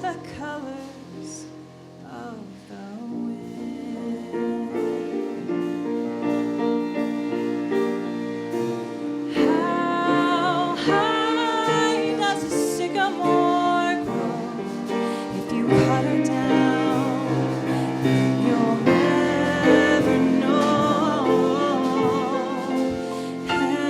the colors of the wind. How high does a sycamore grow? If you cut her down, you'll never know. And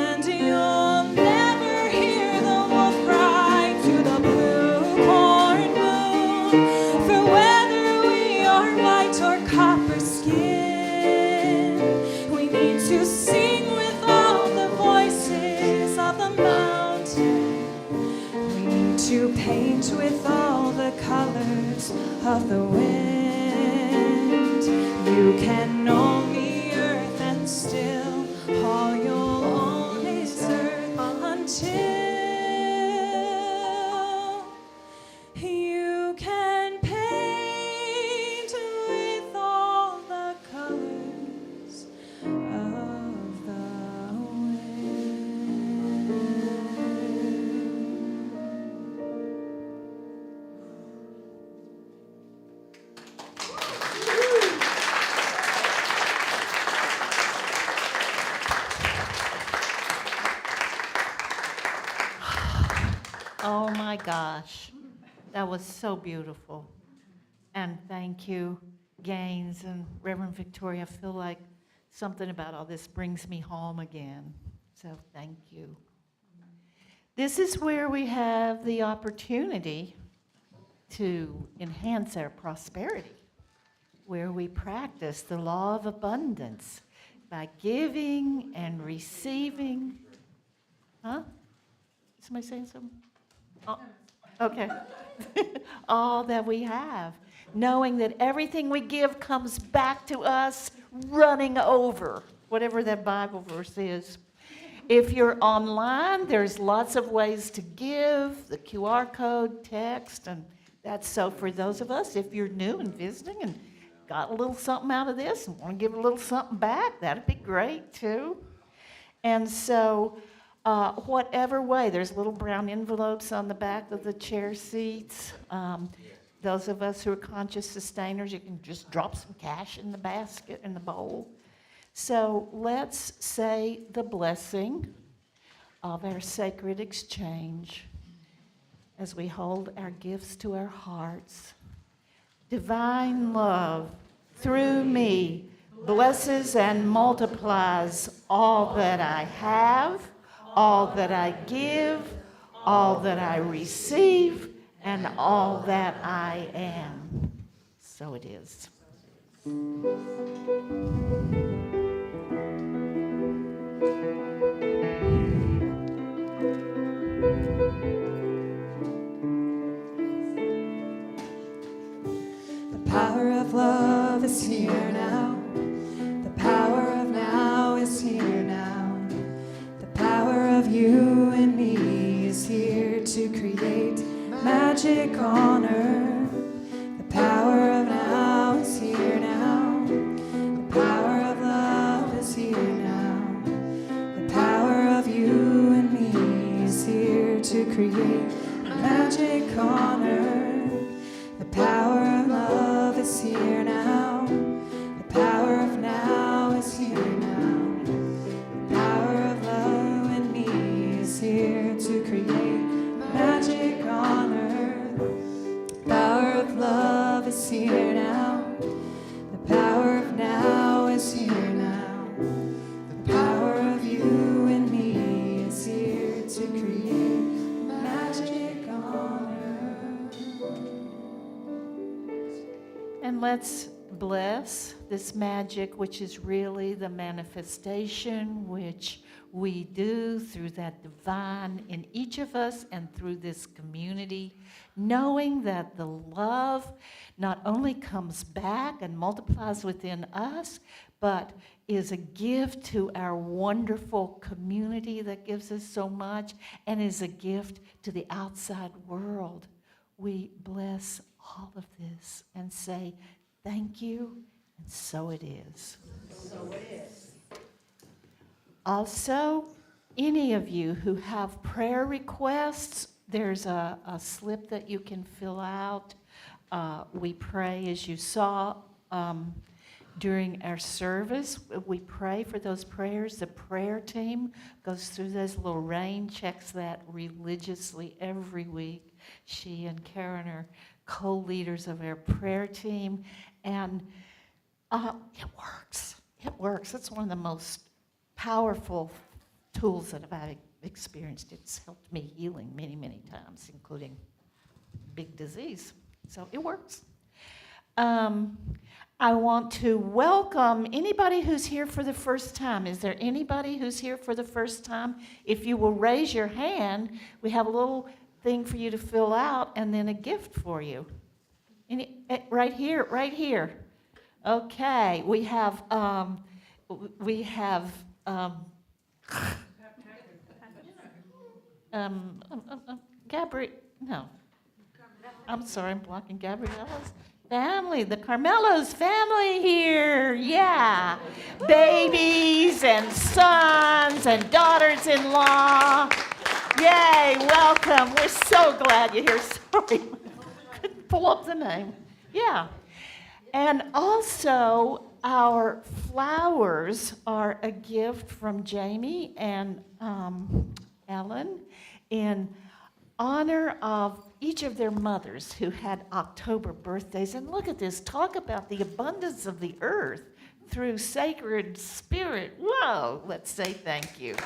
of the wind. You can own the earth and still all you'll own is earth until you can paint with all the colors of the wind. Oh my gosh, that was so beautiful. And thank you, Gaines and Reverend Victoria. I feel like something about all this brings me home again. So thank you. This is where we have the opportunity to enhance our prosperity, where we practice the law of abundance by giving and receiving. Huh? Somebody saying something? Oh, okay. All that we have, knowing that everything we give comes back to us running over, whatever that Bible verse is. If you're online, there's lots of ways to give, the QR code, text, and that's so for those of us, if you're new and visiting and got a little something out of this and want to give a little something back, that'd be great too. And so, whatever way, there's little brown envelopes on the back of the chair seats. Those of us who are conscious sustainers, you can just drop some cash in the basket, in the bowl. So let's say the blessing of our sacred exchange as we hold our gifts to our hearts. Divine love, through me, blesses and multiplies all that I have, all that I give, all that I receive, and all that I am. So it is. The power of love is here now. The power of now is here now. The power of you and me is here to create magic on earth. The power of now is here now. The power of love is here now. The power of you and me is here to create magic on earth. The power of love is here now. The power of now is here now. The power of love in me is here to create magic on earth. The power of love is here now. The power of now is here now. The power of you and me is here to create magic on earth. And let's bless this magic, which is really the manifestation which we do through that divine in each of us and through this community, knowing that the love not only comes back and multiplies within us, but is a gift to our wonderful community that gives us so much and is a gift to the outside world. We bless all of this and say thank you, and so it is. So it is. Also, any of you who have prayer requests, there's a slip that you can fill out. We pray, as you saw during our service, we pray for those prayers. The prayer team goes through this. Lorraine checks that religiously every week. She and Karen are co-leaders of our prayer team, and it works. It works. It's one of the most powerful tools that I've experienced. It's helped me healing many, many times, including big disease. So it works. I want to welcome anybody who's here for the first time. Is there anybody who's here for the first time? If you will raise your hand, we have a little thing for you to fill out and then a gift for you. Right here, right here. Okay, we have, we have, Gabrielle, no. I'm sorry, I'm blocking Gabriella's family, the Carmelo's family here, yeah. Babies and sons and daughters-in-law. Yay, welcome. We're so glad you're here. Sorry, couldn't pull up the name. Yeah. And also, our flowers are a gift from Jamie and Ellen in honor of each of their mothers who had October birthdays. And look at this, talk about the abundance of the earth through sacred spirit. Whoa, let's say thank you.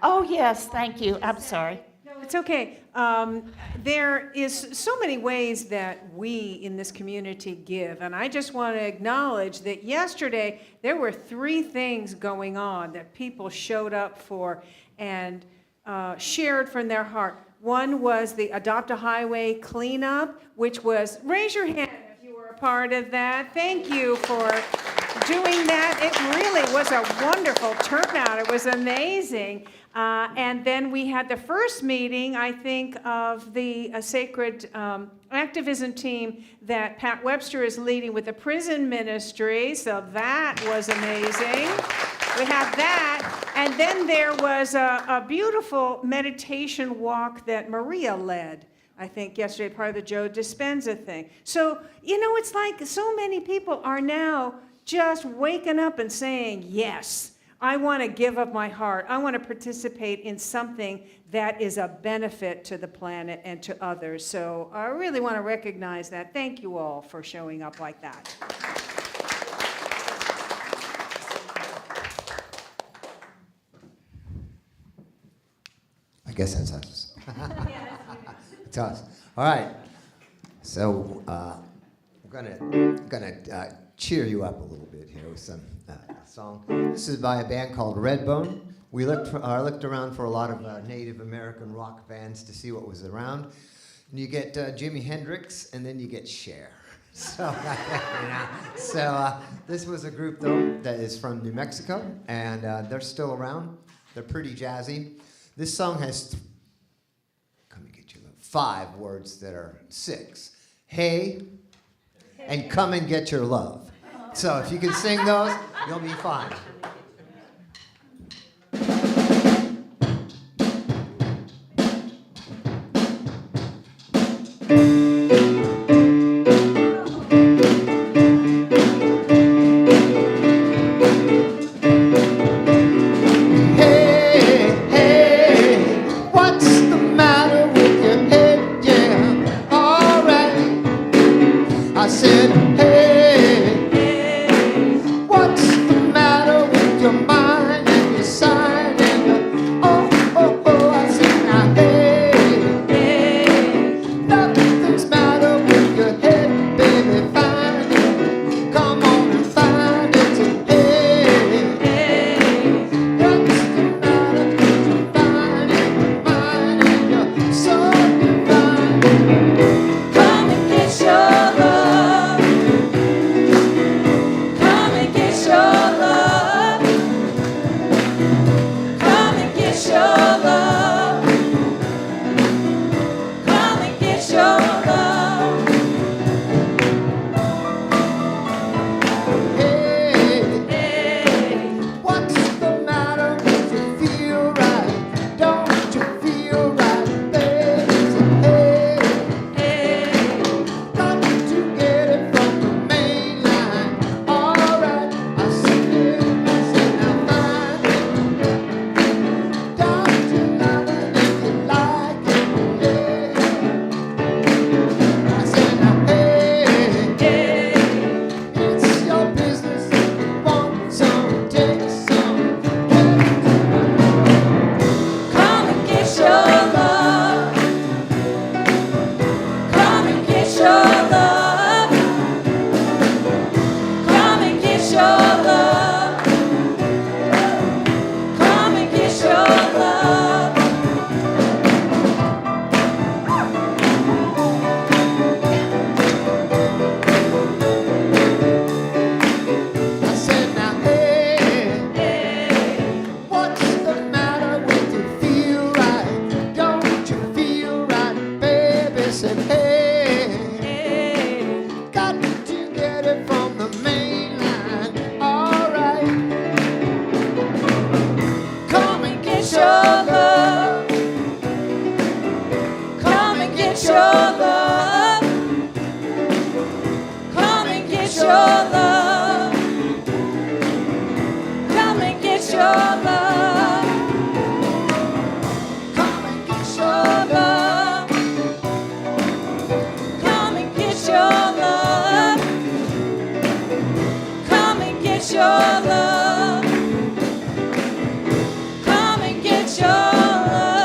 Oh, yes, thank you. I'm sorry. It's okay. There is so many ways that we in this community give, and I just want to acknowledge that yesterday there were 3 things going on that people showed up for and shared from their heart. One was the Adopt a Highway cleanup, which was, raise your hand if you were a part of that. Thank you for doing that. It really was a wonderful turnout. It was amazing. And then we had the first meeting, I think, of the sacred activism team that Pat Webster is leading with the prison ministry. So that was amazing. We had that. And then there was a beautiful meditation walk that Maria led, I think, yesterday, part of the Joe Dispenza thing. So, you know, it's like so many people are now just waking up and saying, yes, I want to give up my heart. I want to participate in something that is a benefit to the planet and to others. So I really want to recognize that. Thank you all for showing up like that. I guess that's us. It's us. All right. So we're gonna cheer you up a little bit here with some song. This is by a band called Redbone. We looked around for a lot of Native American rock bands to see what was around. And you get Jimi Hendrix, and then you get Cher. So, this was a group though that is from New Mexico, and they're still around. They're pretty jazzy. This song has 5 words that are 6. Hey, and come and get your love. So if you can sing those, you'll be fine. I said, hey, what's the matter get your love. Come and get your love.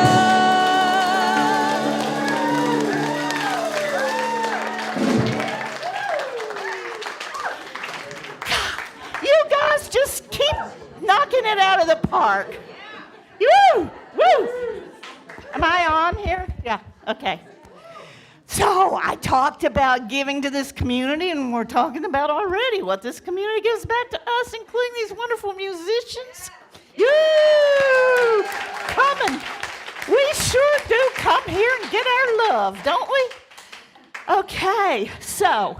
You guys just keep knocking it out of the park. Woo! Woo! Am I on here? Yeah, okay. So I talked about giving to this community, and we're talking about already what this community gives back to us, including these wonderful musicians. You coming. We sure do come here and get our love, don't we? Okay, so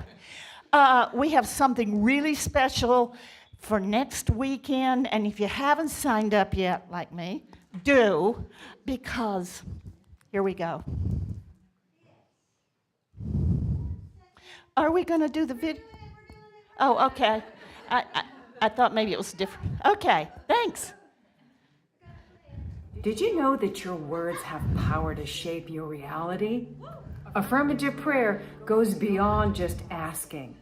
we have something really special for next weekend, and if you haven't signed up yet, like me, do, because here we go. Are we going to do the video? Oh, okay. I thought maybe it was different. Okay, thanks. Did you know that your words have power to shape your reality? Affirmative prayer goes beyond just asking.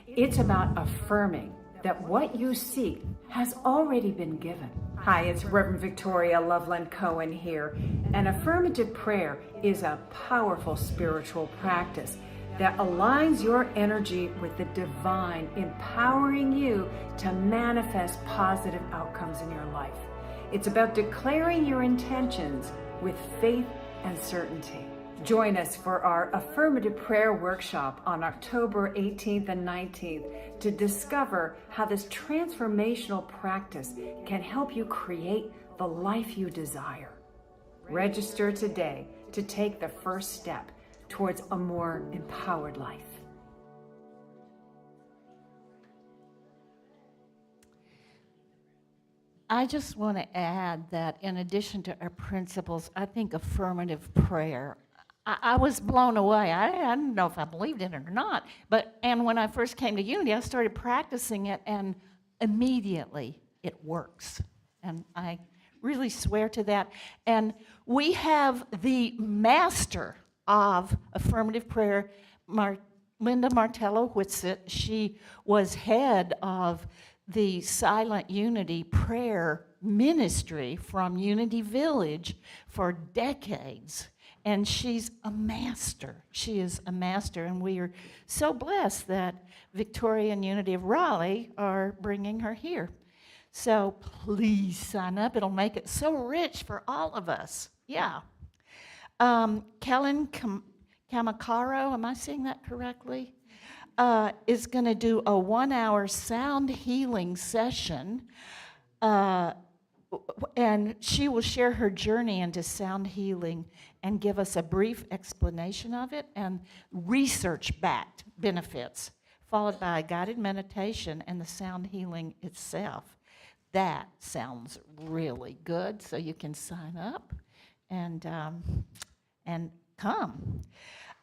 It's about affirming that what you seek has already been given. Hi, it's Reverend Victoria Loveland-Coen here. And affirmative prayer is a powerful spiritual practice that aligns your energy with the divine, empowering you to manifest positive outcomes in your life. It's about declaring your intentions with faith and certainty. Join us for our affirmative prayer workshop on October 18th and 19th to discover how this transformational practice can help you create the life you desire. Register today to take the first step towards a more empowered life. I just want to add that in addition to our principles, I think affirmative prayer, I was blown away. I didn't know if I believed in it or not. And when I first came to Unity, I started practicing it, and immediately it works. And I really swear to that. And we have the master of affirmative prayer, Linda Martello-Whitsitt. She was head of the Silent Unity prayer ministry from Unity Village for decades. And she's a master. She is a master, and we are so blessed that Victoria and Unity of Raleigh are bringing her here. So please sign up. It'll make it so rich for all of us. Yeah. Kellen Kamakaro, am I saying that correctly? Is going to do a 1-hour sound healing session. And she will share her journey into sound healing and give us a brief explanation of it and research-backed benefits, followed by a guided meditation and the sound healing itself. That sounds really good, so you can sign up and come.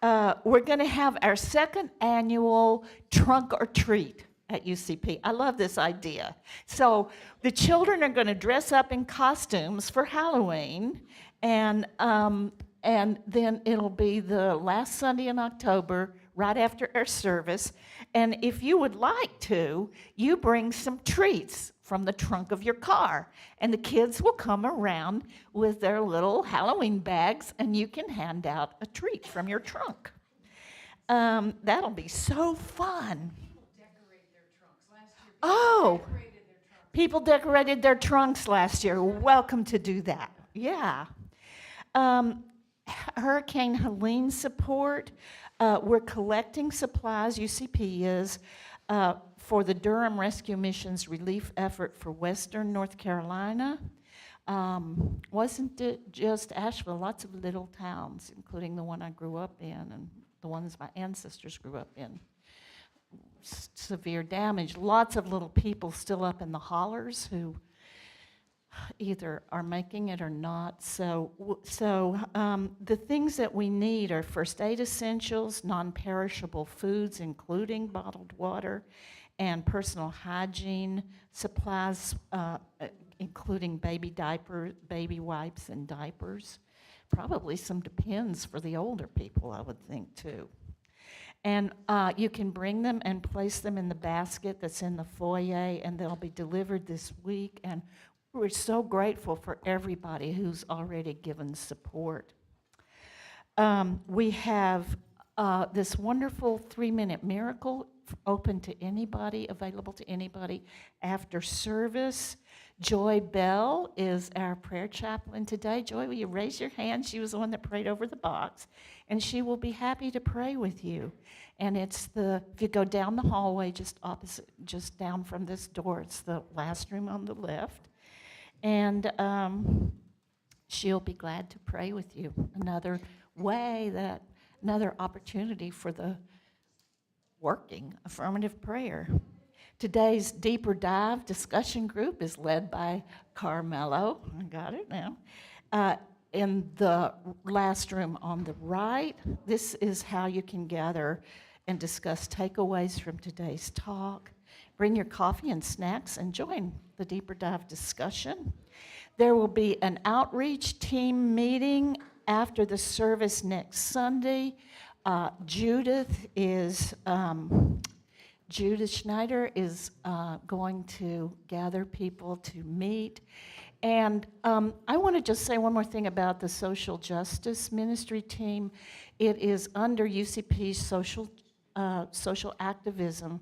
We're going to have our second annual trunk or treat at UCP. I love this idea. So the children are going to dress up in costumes for Halloween, and then it'll be the last Sunday in October, right after our service. And if you would like to, you bring some treats from the trunk of your car, and the kids will come around with their little Halloween bags, and you can hand out a treat from your trunk. That'll be so fun. Oh, people decorated their trunks last year. Welcome to do that. Yeah. Hurricane Helene support. We're collecting supplies, UCP is, for the Durham Rescue Mission's relief effort for Western North Carolina. Wasn't it just Asheville? Lots of little towns, including the one I grew up in and the ones my ancestors grew up in. Severe damage. Lots of little people still up in the hollers who either are making it or not. So the things that we need are first aid essentials, non-perishable foods, including bottled water, and personal hygiene supplies, including baby wipes and diapers. Probably some Depends for the older people, I would think, too. And you can bring them and place them in the basket that's in the foyer, and they'll be delivered this week. And we're so grateful for everybody who's already given support. We have this wonderful 3-minute miracle open to anybody, available to anybody after service. Joy Bell is our prayer chaplain today. Joy, will you raise your hand? She was the one that prayed over the box, and she will be happy to pray with you. And it's if you go down the hallway just opposite, just down from this door, it's the last room on the left. And she'll be glad to pray with you. Another opportunity for the working affirmative prayer. Today's deeper dive discussion group is led by Carmelo. I got it now. In the last room on the right, this is how you can gather and discuss takeaways from today's talk. Bring your coffee and snacks and join the deeper dive discussion. There will be an outreach team meeting after the service next Sunday. Judith Schneider is going to gather people to meet. And I want to just say one more thing about the social justice ministry team. It is under UCP's social activism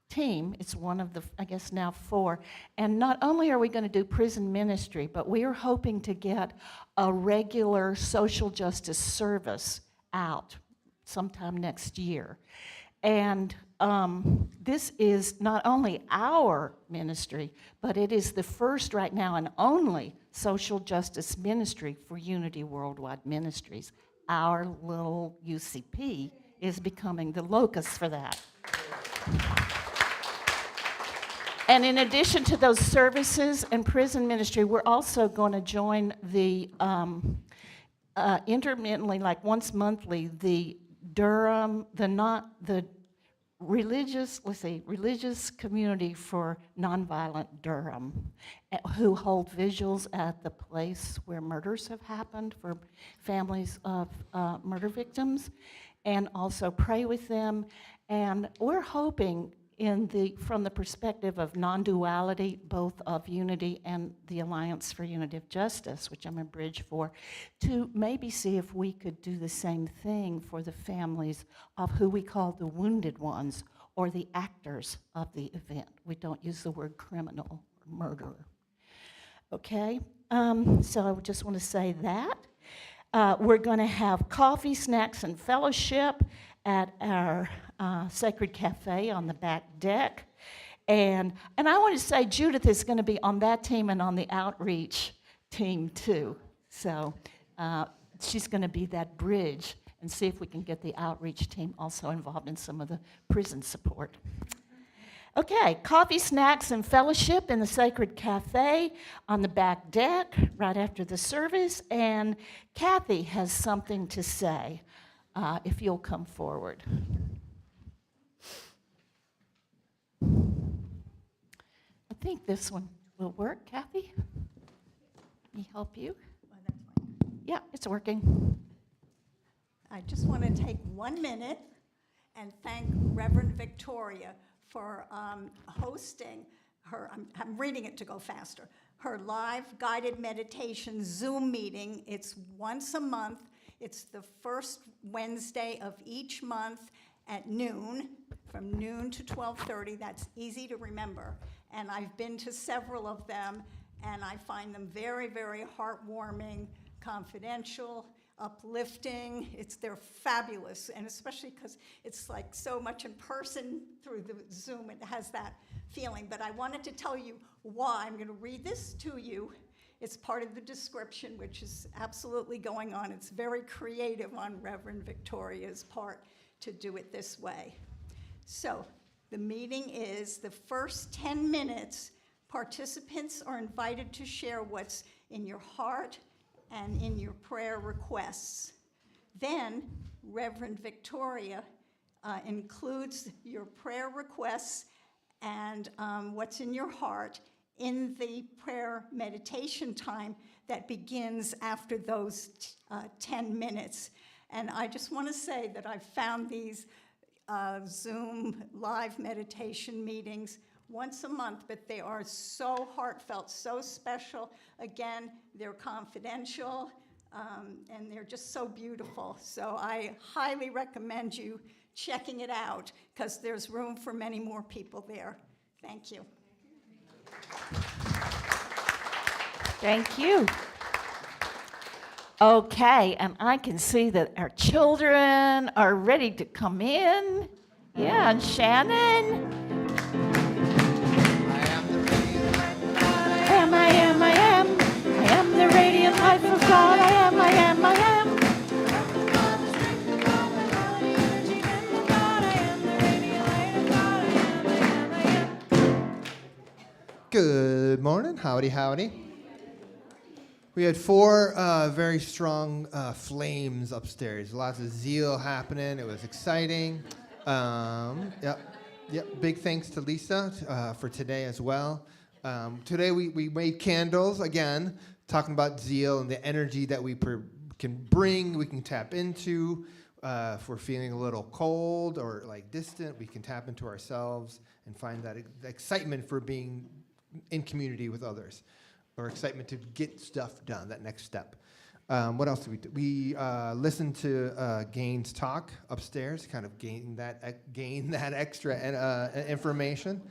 team. It's one of the, I guess now 4. And not only are we going to do prison ministry, but we are hoping to get a regular social justice service out sometime next year. And this is not only our ministry, but it is the first right now and only social justice ministry for Unity Worldwide Ministries. Our little UCP is becoming the locus for that. And in addition to those services and prison ministry, we're also going to join the intermittently, like once monthly, the Durham, the religious community for nonviolent Durham, who hold vigils at the place where murders have happened for families of murder victims, and also pray with them. And we're hoping from the perspective of non-duality, both of Unity and the Alliance for Unity of Justice, which I'm a bridge for, to maybe see if we could do the same thing for the families of who we call the wounded ones, or the actors of the event. We don't use the word criminal or murderer. Okay, so I just want to say that. We're going to have coffee, snacks, and fellowship at our Sacred Cafe on the back deck. And I want to say Judith is going to be on that team and on the outreach team too. So she's going to be that bridge, and see if we can get the outreach team also involved in some of the prison support. Okay, coffee, snacks, and fellowship in the Sacred Cafe on the back deck right after the service. And Kathy has something to say, if you'll come forward. I think this one will work. Kathy, let me help you. Well, that's fine. Yeah, it's working. I just want to take 1 minute and thank Reverend Victoria for hosting her, I'm reading it to go faster, her live guided meditation Zoom meeting. It's once a month. It's the first Wednesday of each month at noon, from noon to 12:30. That's easy to remember. And I've been to several of them, and I find them very, very heartwarming, confidential, uplifting. They're fabulous, and especially because it's like so much in person through the Zoom, it has that feeling. But I wanted to tell you why. I'm going to read this to you. It's part of the description, which is absolutely going on. It's very creative on Reverend Victoria's part to do it this way. So the meeting is the first 10 minutes. Participants are invited to share what's in your heart and in your prayer requests. Then Reverend Victoria includes your prayer requests and what's in your heart in the prayer meditation time that begins after those 10 minutes. And I just want to say that I found these Zoom live meditation meetings once a month, but they are so heartfelt, so special. Again, they're confidential, and they're just so beautiful. So I highly recommend you checking it out, because there's room for many more people there. Thank you. Thank you. Okay, and I can see that our children are ready to come in. Yeah, and Shannon. I am the radiant life of God. I am. Good morning, howdy, howdy. We had 4 very strong flames upstairs. Lots of zeal happening. It was exciting. Yep. Big thanks to Lisa for today as well. Today we made candles again, talking about zeal and the energy that we can bring, we can tap into. If we're feeling a little cold or like distant, we can tap into ourselves and find that excitement for being in community with others, or excitement to get stuff done, that next step. What else did we do? We listened to Gaines talk upstairs, kind of gain that extra information.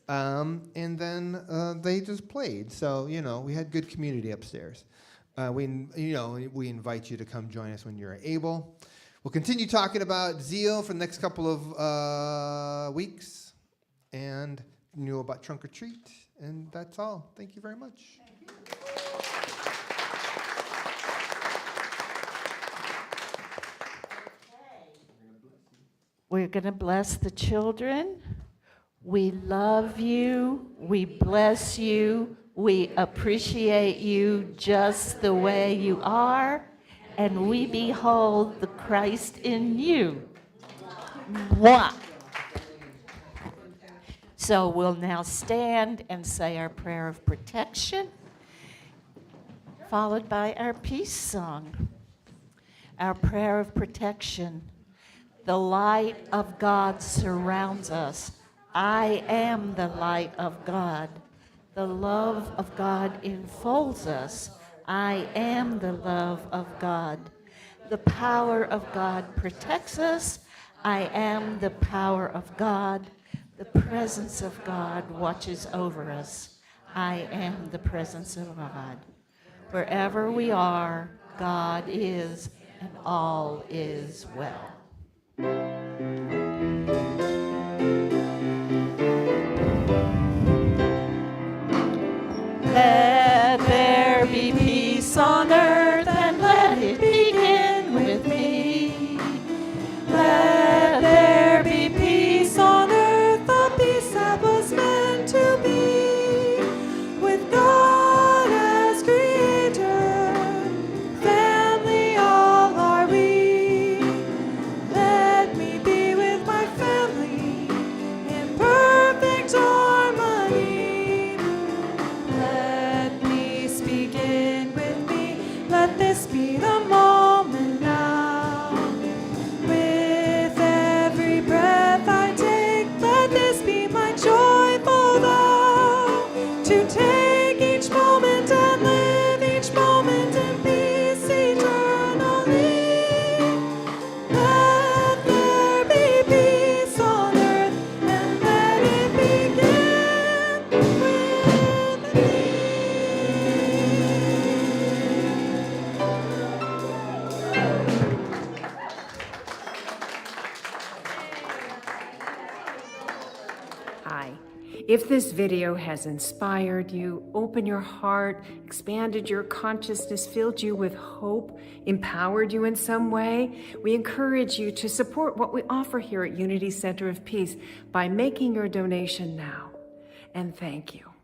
And then they just played. So, we had good community upstairs. We invite you to come join us when you're able. We'll continue talking about zeal for the next couple of weeks, and about trunk or treat. And that's all. Thank you very much. We're going to bless the children. We love you. We bless you. We appreciate you just the way you are. And we behold the Christ in you. Mwah. So we'll now stand and say our prayer of protection, followed by our peace song. Our prayer of protection. The light of God surrounds us. I am the light of God. The love of God enfolds us. I am the love of God. The power of God protects us. I am the power of God. The presence of God watches over us. I am the presence of God. Wherever we are, God is, and all is well. Let there be peace on earth, and let it begin with me. Let there be peace on earth, the peace that was meant to be, with God as creator, family all are we. Let me be with my family in perfect harmony. Let peace begin with me. Let this be the moment now. With every breath I take, let this be my joyful vow. To take each moment and live each moment in peace eternally. Let there be peace on earth, and let it begin with me. Hi. If this video has inspired you, opened your heart, expanded your consciousness, filled you with hope, empowered you in some way, we encourage you to support what we offer here at Unity Center of Peace by making your donation now. And thank you.